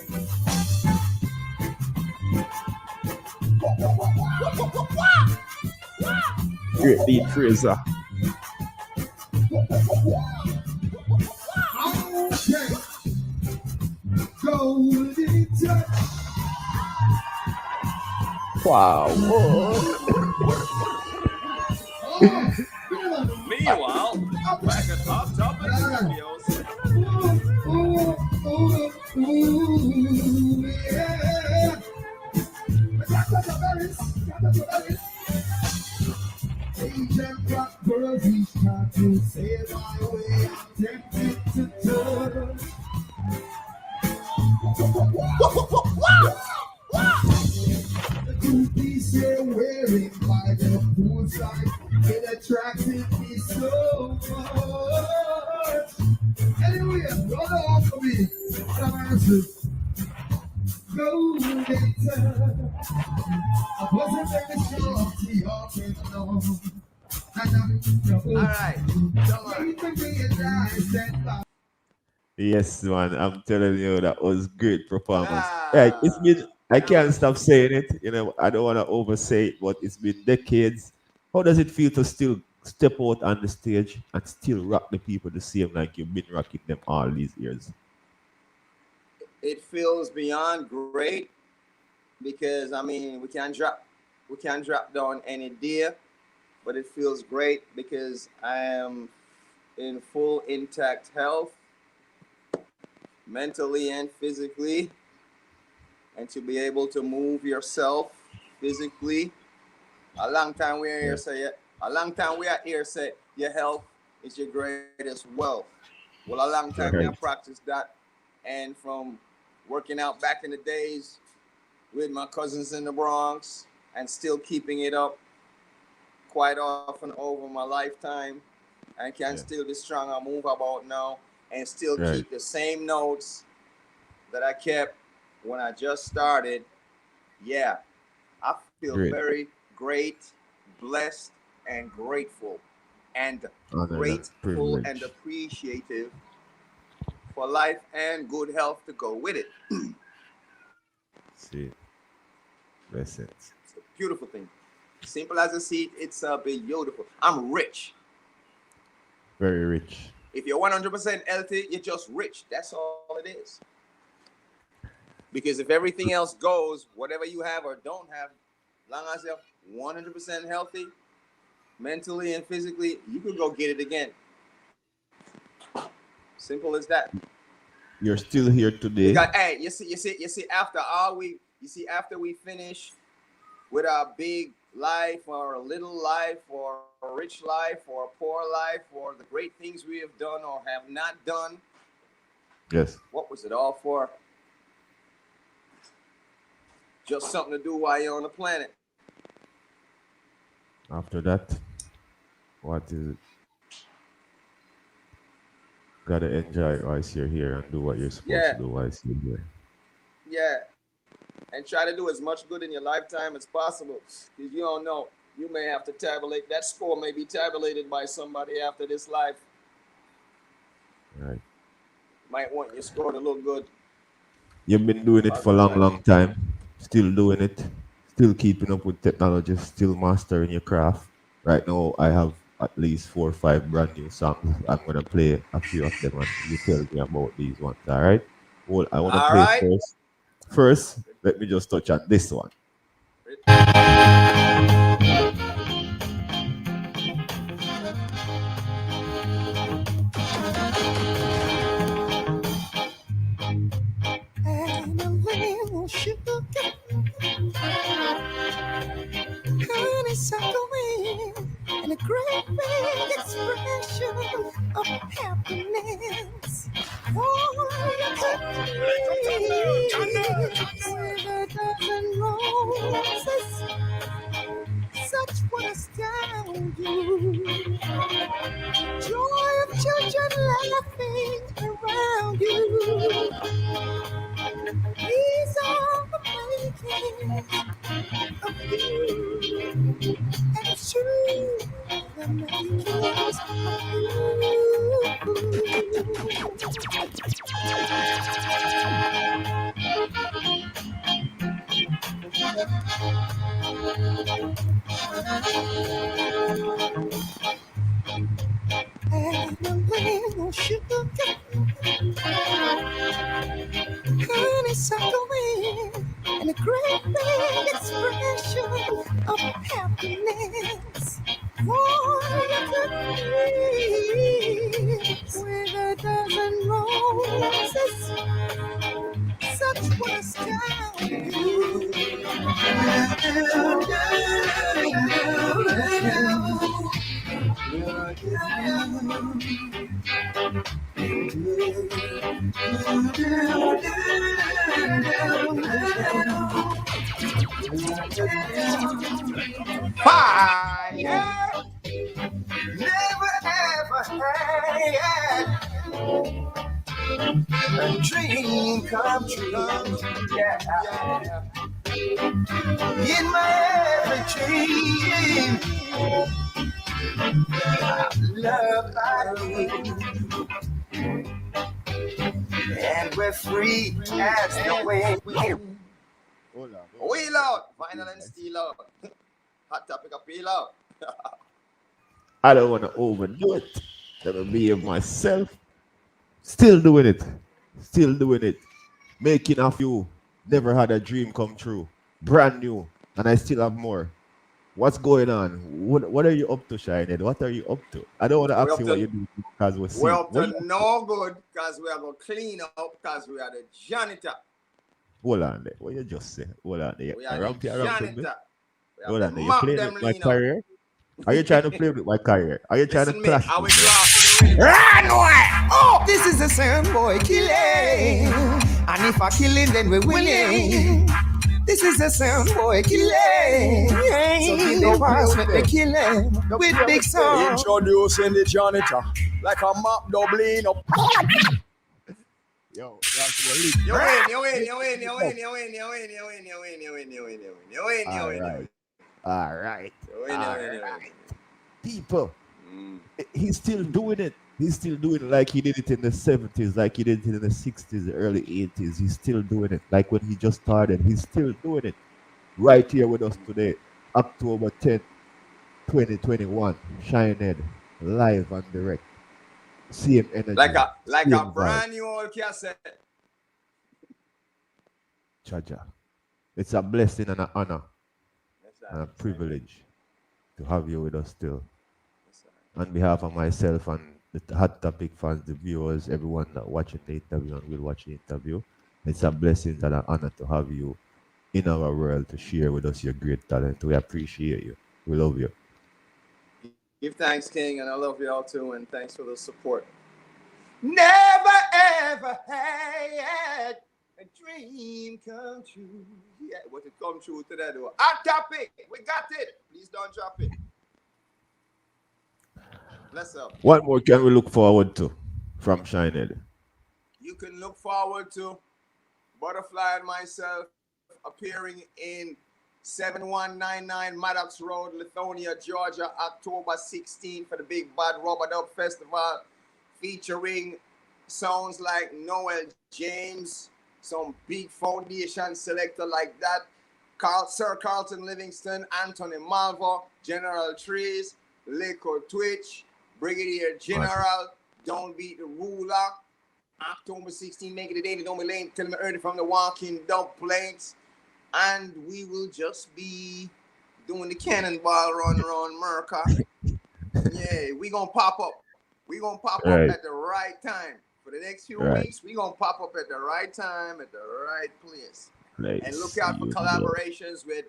Great Dean Fraser. Wow. Meanwhile, back at Top Topic Studios. Agent rock girls, each time to say my way, I'm tempted to turn. The two-piece you're wearing by the poolside, it attracted me so much. Anyway, run off for me. Golden time. I wasn't very sure to y'all came along. All right, come on. Yes, man. I'm telling you, that was great performance. Yeah, it's been. I can't stop saying it. You know, I don't want to oversay it, but it's been decades. How does it feel to still step out on the stage and still rock the people the same like you've been rocking them all these years? It feels beyond great because I mean we can't drop down any deer, but it feels great because I am in full intact health, mentally and physically, and to be able to move yourself physically. A long time we are here say it. A long time we are here say your health is your greatest wealth. Well, a long time I Right. practiced that, and from working out back in the days with my cousins in the Bronx and still keeping it up quite often over my lifetime, and can Yeah. still be strong and move about now and still Right. keep the same notes that I kept when I just started. Yeah, I feel Great. very great, blessed, and grateful, and Honor and grateful and privilege. appreciative for life and good health to go with it. See, blessings. It's a beautiful thing. Simple as a seed, it's a beautiful. I'm rich. Very rich. If you're 100% healthy, you're just rich. That's all it is. Because if everything else goes, whatever you have or don't have, long as you're 100% healthy, mentally and physically, you can go get it again. Simple as that. You're still here today. Because hey, you see, after we finish with our big life or a little life or a rich life or a poor life or the great things we have done or have not done. Yes. What was it all for? Just something to do while you're on the planet. After that, what is it? Gotta enjoy it whilst you're here and do what you're supposed to Yeah, do whilst you're here. yeah. And try to do as much good in your lifetime as possible. Because you don't know. You may have to tabulate. That score may be tabulated by somebody after this life. Right. Might want your score to look good. You've been doing it for a long, long time. Still doing it. Still keeping up with technology. Still mastering your craft. Right now, I have at least 4 or 5 brand new songs. I'm gonna play a few of them, and you tell me about these ones. All right. Well, I wanna All play right. first. First, let me just touch on this one. And a little sugar, honeysuckle wind, and a great big expression of happiness. Oh, you could with a dozen roses, such would astound you. Joy of children laughing around you. These are the makings of you. And it's true, the makings of you. And a little sugar, honeysuckle wind, and a great big expression of happiness. For you could please with a dozen roses, such was down Fire! Never ever had a dream come true. Yeah. In my every dream, love by you, and we're free as the wind. Hold on. Wheel out. Vinyl and steel out. Hot topic of peel out. I don't want to overdo it. Let me be myself. Still doing it. Still doing it. Making a few. Never had a dream come true. Brand new. And I still have more. What's going on? What are you up to, Shinehead? What are you up to? I don't want to ask you what you do because we're We're up to no good because we are going to clean up because we are the janitor. Hold on there. What you just say? Hold on there. We are the janitor. Hold on there. You playing with my career? Are you trying to play with my career? Are you trying to clash? I will Run away! Oh, this is the sound boy killing, and if I kill him, then we're winning. This is the sound boy killing. So kill the pass with the killing with big songs. Introducing the janitor like a map doubling up. Yo, you win. All right. People, he's still doing it. He's still doing it like he did it in the 70s, like he did it in the 60s, the early 80s. He's still doing it. Like when he just started, he's still doing it. Right here with us today, October 10th, 2021. Shinehead, live and direct. Same energy. Like a vibe. brand new old cassette. Chaja. It's a blessing and an honor and a privilege to have you with us still. On behalf of myself and the Hot Topic fans, the viewers, everyone that watching the interview and will watch the interview, it's a blessing and an honor to have you in our world to share with us your great talent. We appreciate you. We love you. Give thanks, King, and I love y'all too, and thanks for the support. Never ever had a dream come true. Yeah, what it come true today, though. Hot topic. We got it. Please don't drop it. Bless up. What more can we look forward to from Shinehead? You can look forward to Butterfly and myself appearing in 7199 Maddox Road, Lithonia, Georgia, October 16th for the Big Bad Rubber Dub Festival, featuring sounds like Noel James, some big foundation selector like that, Sir Carlton Livingston, Anthony Malvo, General Trees, Liquor Twitch, Brigadier General, Don't Beat the Ruler. October 16th, make it a day that don't be late. Tell me early from the walking dub plates. And we will just be doing the cannonball run around Merca. Yeah, we gonna pop up. We gonna pop up at the right time. For the next few weeks, we gonna pop up at the right time, at the right place. And look out for collaborations with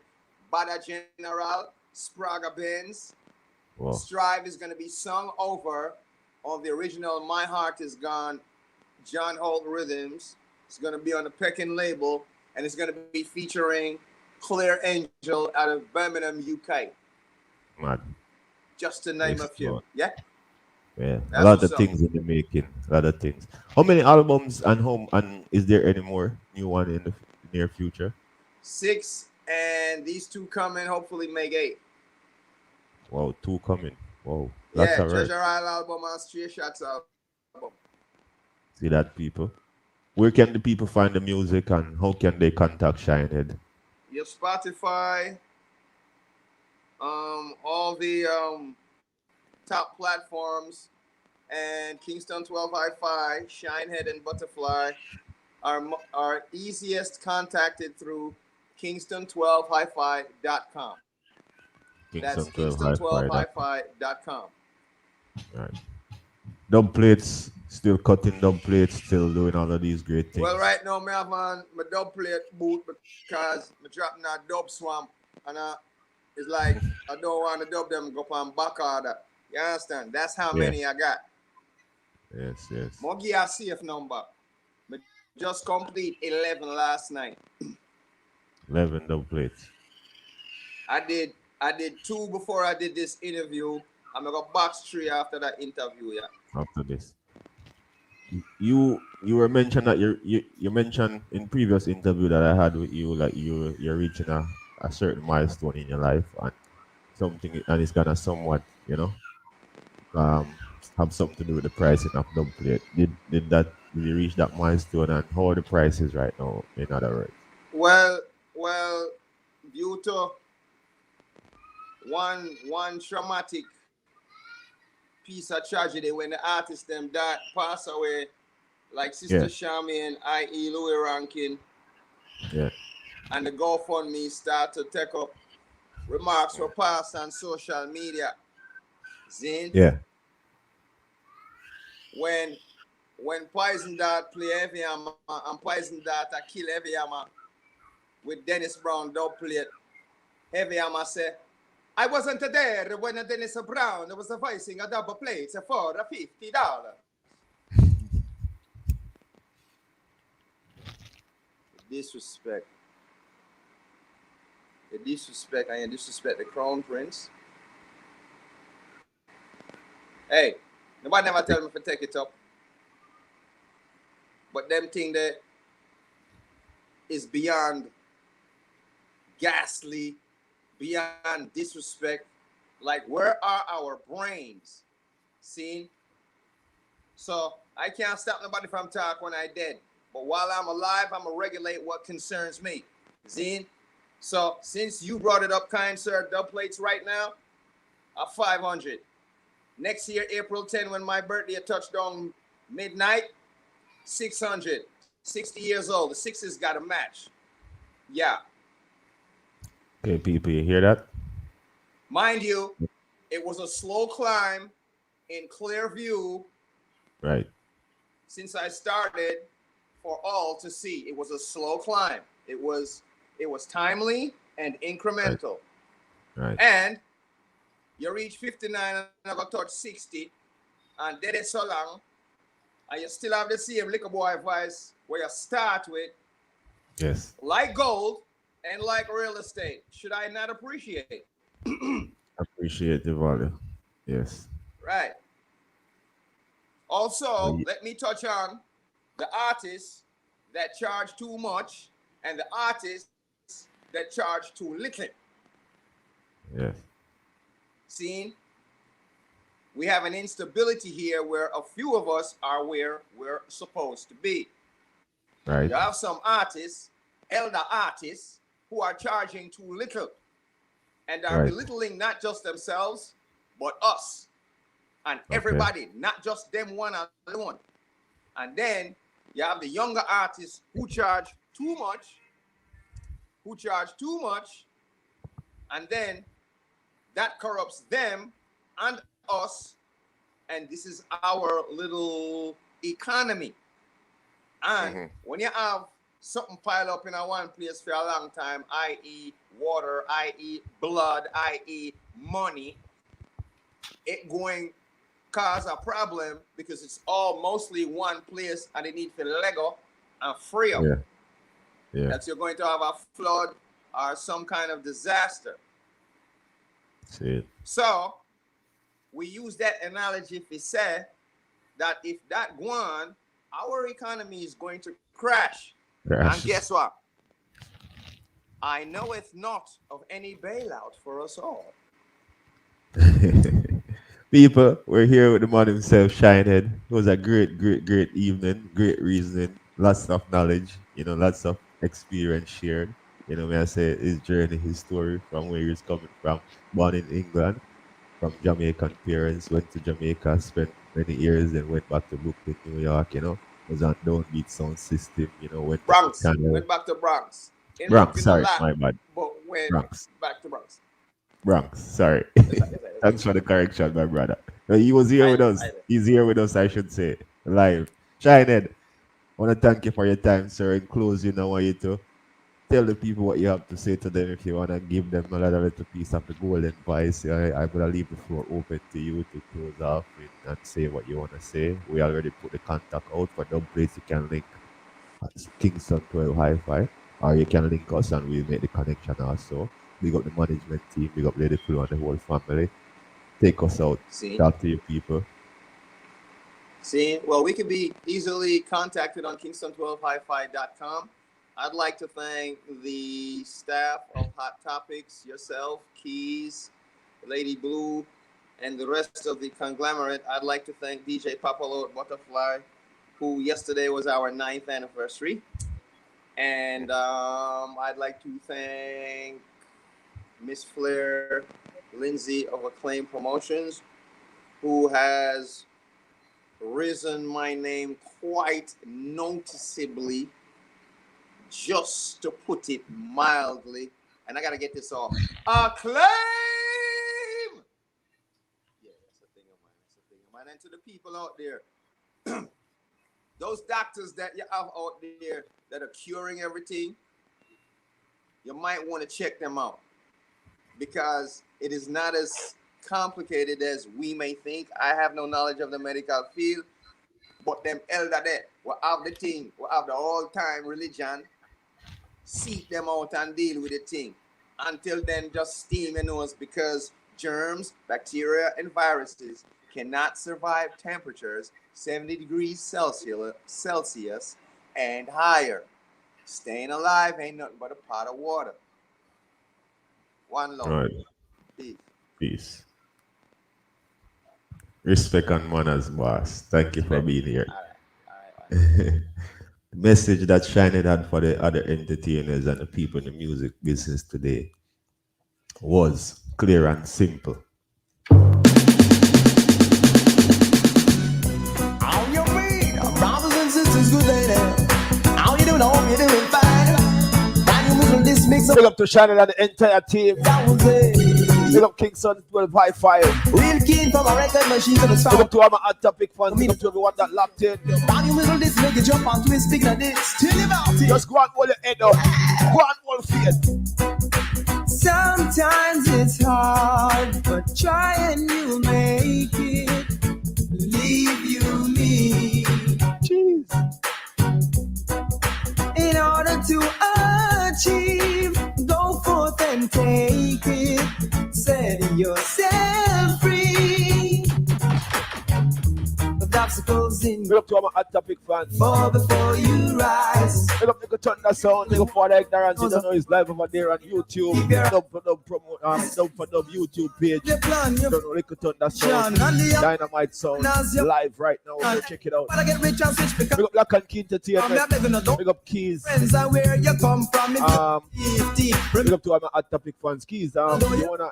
Bada General, Spraga Benz. Whoa. Strive is gonna be sung over on the original My Heart Is Gone John Holt Rhythms. It's going to be on the Peckin label, and it's going to be featuring Claire Angel out of Birmingham, UK. Mad. Just to name a few. Yeah? Yeah. That's a lot of things in the making. A lot of things. How many albums and is there any more new one in the near future? 6, and these 2 coming, hopefully make 8. Wow, 2 coming. Wow. That's Treasure Isle album and Stray Shots album. See that, people? Where can the people find the music and how can they contact Shinehead? Your Spotify, all the top platforms, and Kingston 12 Hi-Fi, Shinehead, and Butterfly are easiest contacted through Kingston12hifi.com. That's Kingston12hifi.com. All right. Dub plates, still cutting dub plates, still doing all of these great things. Well, right now, I have on my dub plate boot because I'm dropping a dub swamp. And it's like, I don't want to dub them go on back order. You understand? That's how many I got. Yes. More give a safe number. I just complete 11 last night. 11 dub plates. I did 2 before I did this interview. I'm going to box 3 after that interview, yeah. After this. You were mentioned that you mentioned in previous interview that I had with you like you're reaching a certain milestone in your life and it's gonna somewhat, have something to do with the pricing of dub plate. Did you reach that milestone and how are the prices right now, in other words? Well, due to one traumatic piece of tragedy when the artist them died, pass away, like Sister Shami and I.E. Louis Rankin. Yeah. And the GoFundMe start to take up remarks were passed on social media. Zin? Yeah. When Poison Dart play Heavy Hammer and Poison Dart kill Heavy Hammer with Dennis Brown dub plate, Heavy Hammer say, I wasn't there when Dennis Brown was voicing a double plate for $50. Disrespect. You disrespect and you disrespect the Crown Prince. Hey, nobody never tell me to take it up. But them thing that is beyond ghastly, beyond disrespect. Like, where are our brains? See? So I can't stop nobody from talk when I dead. But while I'm alive, I'm going to regulate what concerns me. See? So since you brought it up, kind sir, dub plates right now are 500. Next year, April 10, when my birthday touched on midnight, 600. 60 years old. The sixes got a match. Yeah. Okay, people, you hear that? Mind you, it was a slow climb in clear view. Right. Since I started for all to see. It was a slow climb. It was it was timely and incremental. Right. And you reach 59 and never touch 60, and did it so long, and you still have the same liquor boy voice where you start with, Yes. like gold and like real estate. Should I not appreciate? Appreciate the value. Yes. Right. Also, Oh, let me touch on the artists that charge too much and the artists that charge too little. yes. See, we have an instability here where a few of us are where we're supposed to be. Right. You have some artists, elder artists, who are charging too little and are Right. belittling not just themselves, but us and Okay. everybody, not just them one alone. And then you have the younger artists who charge too much, and then that corrupts them and us, and this is our little economy. And when you have something pile up in a one place for a long time, i.e. water, i.e. blood, i.e. money, it going cause a problem because it's all mostly one place and they need to Lego and free up. Yeah. Yeah. That you're going to have a flood or some kind of disaster. See it. So we use that analogy to say that if that go on, our economy is going to crash. Crash. And guess what? I knoweth not of any bailout for us all. People, we're here with the man himself, Shinehead. It was a great, great, great evening, great reasoning, lots of knowledge, lots of experience shared. May I say his journey, his story from where he's coming from, born in England, from Jamaican parents, went to Jamaica, spent many years, then went back to Brooklyn, New York, was on downbeat sound system, went Bronx. to Canada. Went back to Bronx. Bronx, sorry, my bad. But went Bronx. back to Bronx. Bronx, sorry. Thanks for the correction, my brother. No, he was here with us. He's here with us, I should say, live. Shinehead, I want to thank you for your time, sir. In closing, I want you to tell the people what you have to say to them if you want to give them another little piece of the golden advice. I'm going to leave the floor open to you to close off and say what you want to say. We already put the contact out for the place you can link at Kingston 12 Hi-Fi, or you can link us and we'll make the connection also. Big up the management team, big up Lady Flu and the whole family. Take us out. See? Talk to your people. See, well, we can be easily contacted on kingston12hifi.com. I'd like to thank the staff of Hot Topics, yourself, Keys, Lady Blue, and the rest of the conglomerate. I'd like to thank DJ Papalo at Butterfly, who yesterday was our 9th anniversary. And I'd like to thank Miss Flair Lindsay of Acclaim Promotions, who has risen my name quite noticeably, just to put it mildly. And I got to get this off. Acclaim! Yeah, that's a thing of mine. And to the people out there, those doctors that you have out there that are curing everything, you might want to check them out, because it is not as complicated as we may think. I have no knowledge of the medical field, but them elder there will have the thing, will have the all-time religion, seek them out and deal with the thing. Until then, just steam your nose, because germs, bacteria, and viruses cannot survive temperatures 70 degrees Celsius and higher. Staying alive ain't nothing but a pot of water. One love. All right. Peace. Peace. Respect and manners, boss. Thank you for being here. All right. The message that Shinehead had for the other entertainers and the people in the music business today was clear and simple. How you mean, brothers and sisters, good lady? How you doing? Hope you're doing fine. Can you whistle this mix up? Big up to Shannon and the entire team. That was it. Big up Kingston 12 High Five. Real keen from a record machine to the Big sound. up to all my hot topic fans. Big up to everyone that locked in. Body whistle this, make it jump onto his speaker this. Tell him about it. Just go and hold your head up. Go and hold faith. Sometimes it's hard, but try and you make it. Believe you me. Jeez. In order to achieve, go forth and take it. Set yourself free. With obstacles in Big up to all my hot topic fans. for before you rise. Big up Nigga Thunder Sound. Big up for the ignorance. You don't know he's live over there on YouTube. Dub for dub promote. Dub for dub YouTube page. Your plan, You your don't know Nigga Thunder Sound. plan, and the Dynamite Sound. Live right now. Go check it out. Wanna get rich and switch because Big up Black and Key I'm Entertainment. not living a Big up Keys. friends are where you come from. If you Big up to all my hot topic fans. Keys, you wanna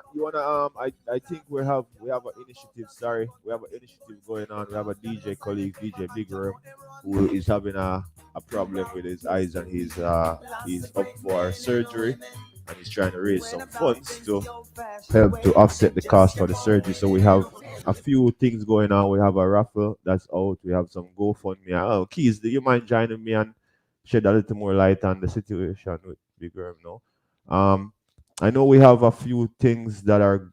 I think we have an initiative. Sorry, we have an initiative going on. We have a DJ colleague, DJ Big Room, who is having a problem with his eyes, and he's up for surgery, and he's trying to raise some funds to help to offset the cost for the surgery. So we have a few things going on. We have a raffle that's out. We have some GoFundMe. Oh, Keys, do you mind joining me and shed a little more light on the situation with Big Worm now? I know we have a few things that are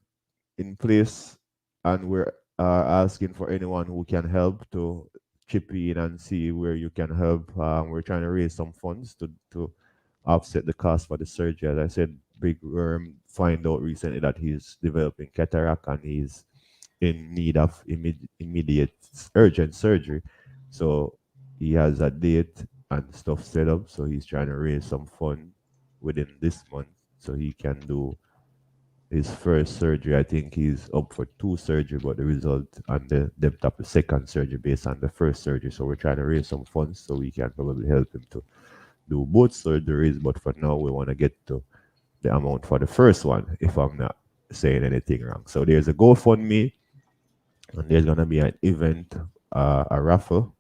in place, and we're asking for anyone who can help to chip in and see where you can help. We're trying to raise some funds to offset the cost for the surgery. As I said, Big Worm find out recently that he's developing cataract and he's in need of immediate urgent surgery. So he has a date and stuff set up. So he's trying to raise some fund within this month so he can do his first surgery. I think he's up for 2 surgery, but the result and the depth of the second surgery based on the first surgery. So we're trying to raise some funds so we can probably help him to do both surgeries. But for now, we want to get to the amount for the first one, if I'm not saying anything wrong. So there's a GoFundMe, and there's gonna be an event, a raffle,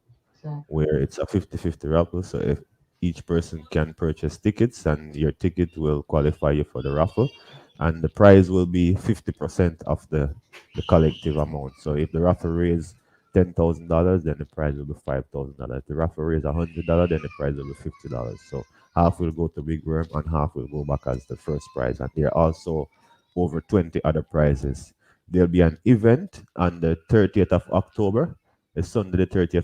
where it's a 50-50 raffle. So if each person can purchase tickets, and your ticket will qualify you for the raffle, and the prize will be 50% of the collective amount. So if the raffle raise $10,000, then the prize will be $5,000. If the raffle raise $100, then the prize will be $50. So half will go to Big Worm and half will go back as the first prize. And there are also over 20 other prizes. There'll be an event on the 30th of October. It's Sunday the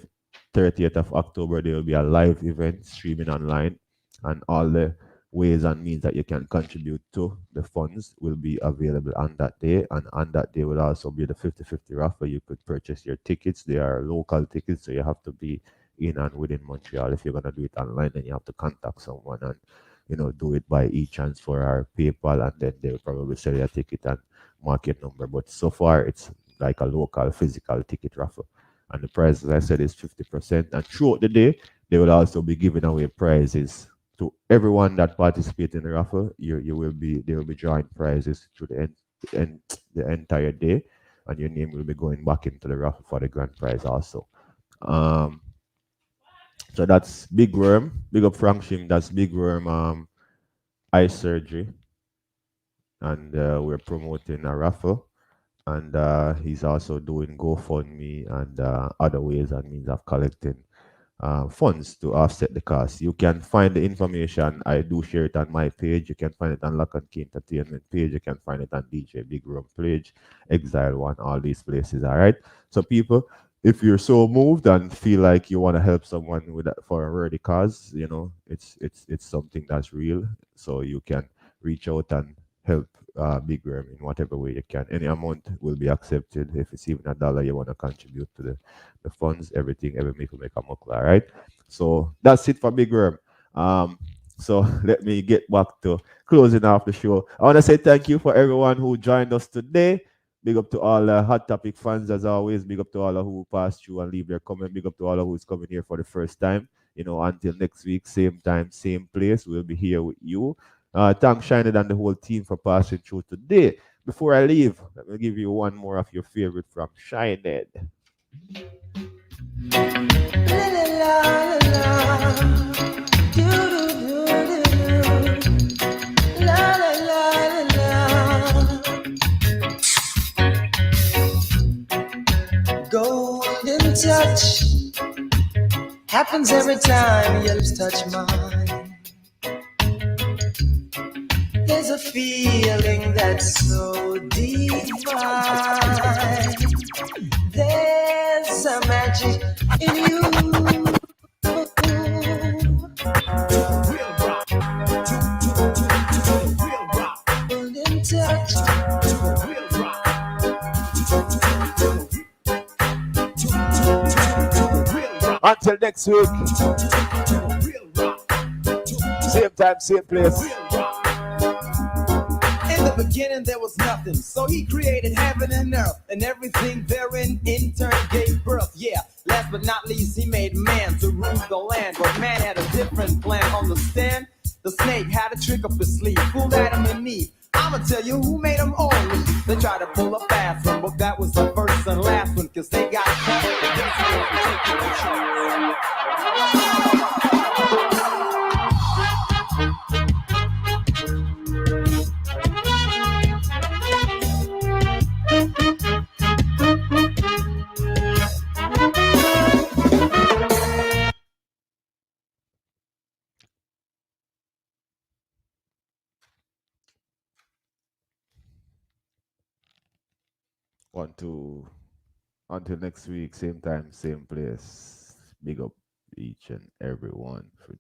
30th of October. There will be a live event streaming online, and all the ways and means that you can contribute to the funds will be available on that day. And on that day will also be the 50-50 raffle. You could purchase your tickets. They are local tickets, so you have to be in and within Montreal. If you're gonna do it online, then you have to contact someone and do it by e-transfer or PayPal, and then they'll probably sell you a ticket and market number. But so far it's like a local physical ticket raffle. And the price, as I said, is 50%. And throughout the day, they will also be giving away prizes to everyone that participates in the raffle. They will be drawing prizes through the entire day, and your name will be going back into the raffle for the grand prize also. So that's Big Worm. Big up Frank Shim. That's Big Worm eye surgery, and we're promoting a raffle, and he's also doing GoFundMe and other ways and means of collecting funds to offset the cost. You can find the information. I do share it on my page. You can find it on Lock and Key Entertainment page. You can find it on DJ Big Room page, Exile One, all these places. All right. So people, if you're so moved and feel like you want to help someone with that for a worthy cause, it's something that's real. So you can reach out and help Big Worm in whatever way you can. Any amount will be accepted. If it's even $1 you want to contribute to the funds, every make a mukla, all right? So that's it for Big Worm. So let me get back to closing off the show. I want to say thank you for everyone who joined us today. Big up to all Hot Topic fans as always. Big up to all who passed through and leave their comment. Big up to all who's coming here for the first time. Until next week, same time, same place, we'll be here with you. Thanks Shinehead and the whole team for passing through today. Before I leave, let me give you one more of your favorite from Shinehead. touch happens every time your lips touch mine. There's a feeling that's so divine. There's a magic in you. In touch. Until next week. Same time, same place. In the beginning there was nothing, so he created heaven and earth, and everything therein in turn gave birth. Yeah, last but not least, he made man to rule the land, but man had a different plan. Understand? The snake had a trick up his sleeve, fooled Adam and Eve. I'ma tell you who made them only. They tried to pull a fast one, but that was the first and last one, cause they got caught. Want to until next week, same time, same place. Big up each and everyone for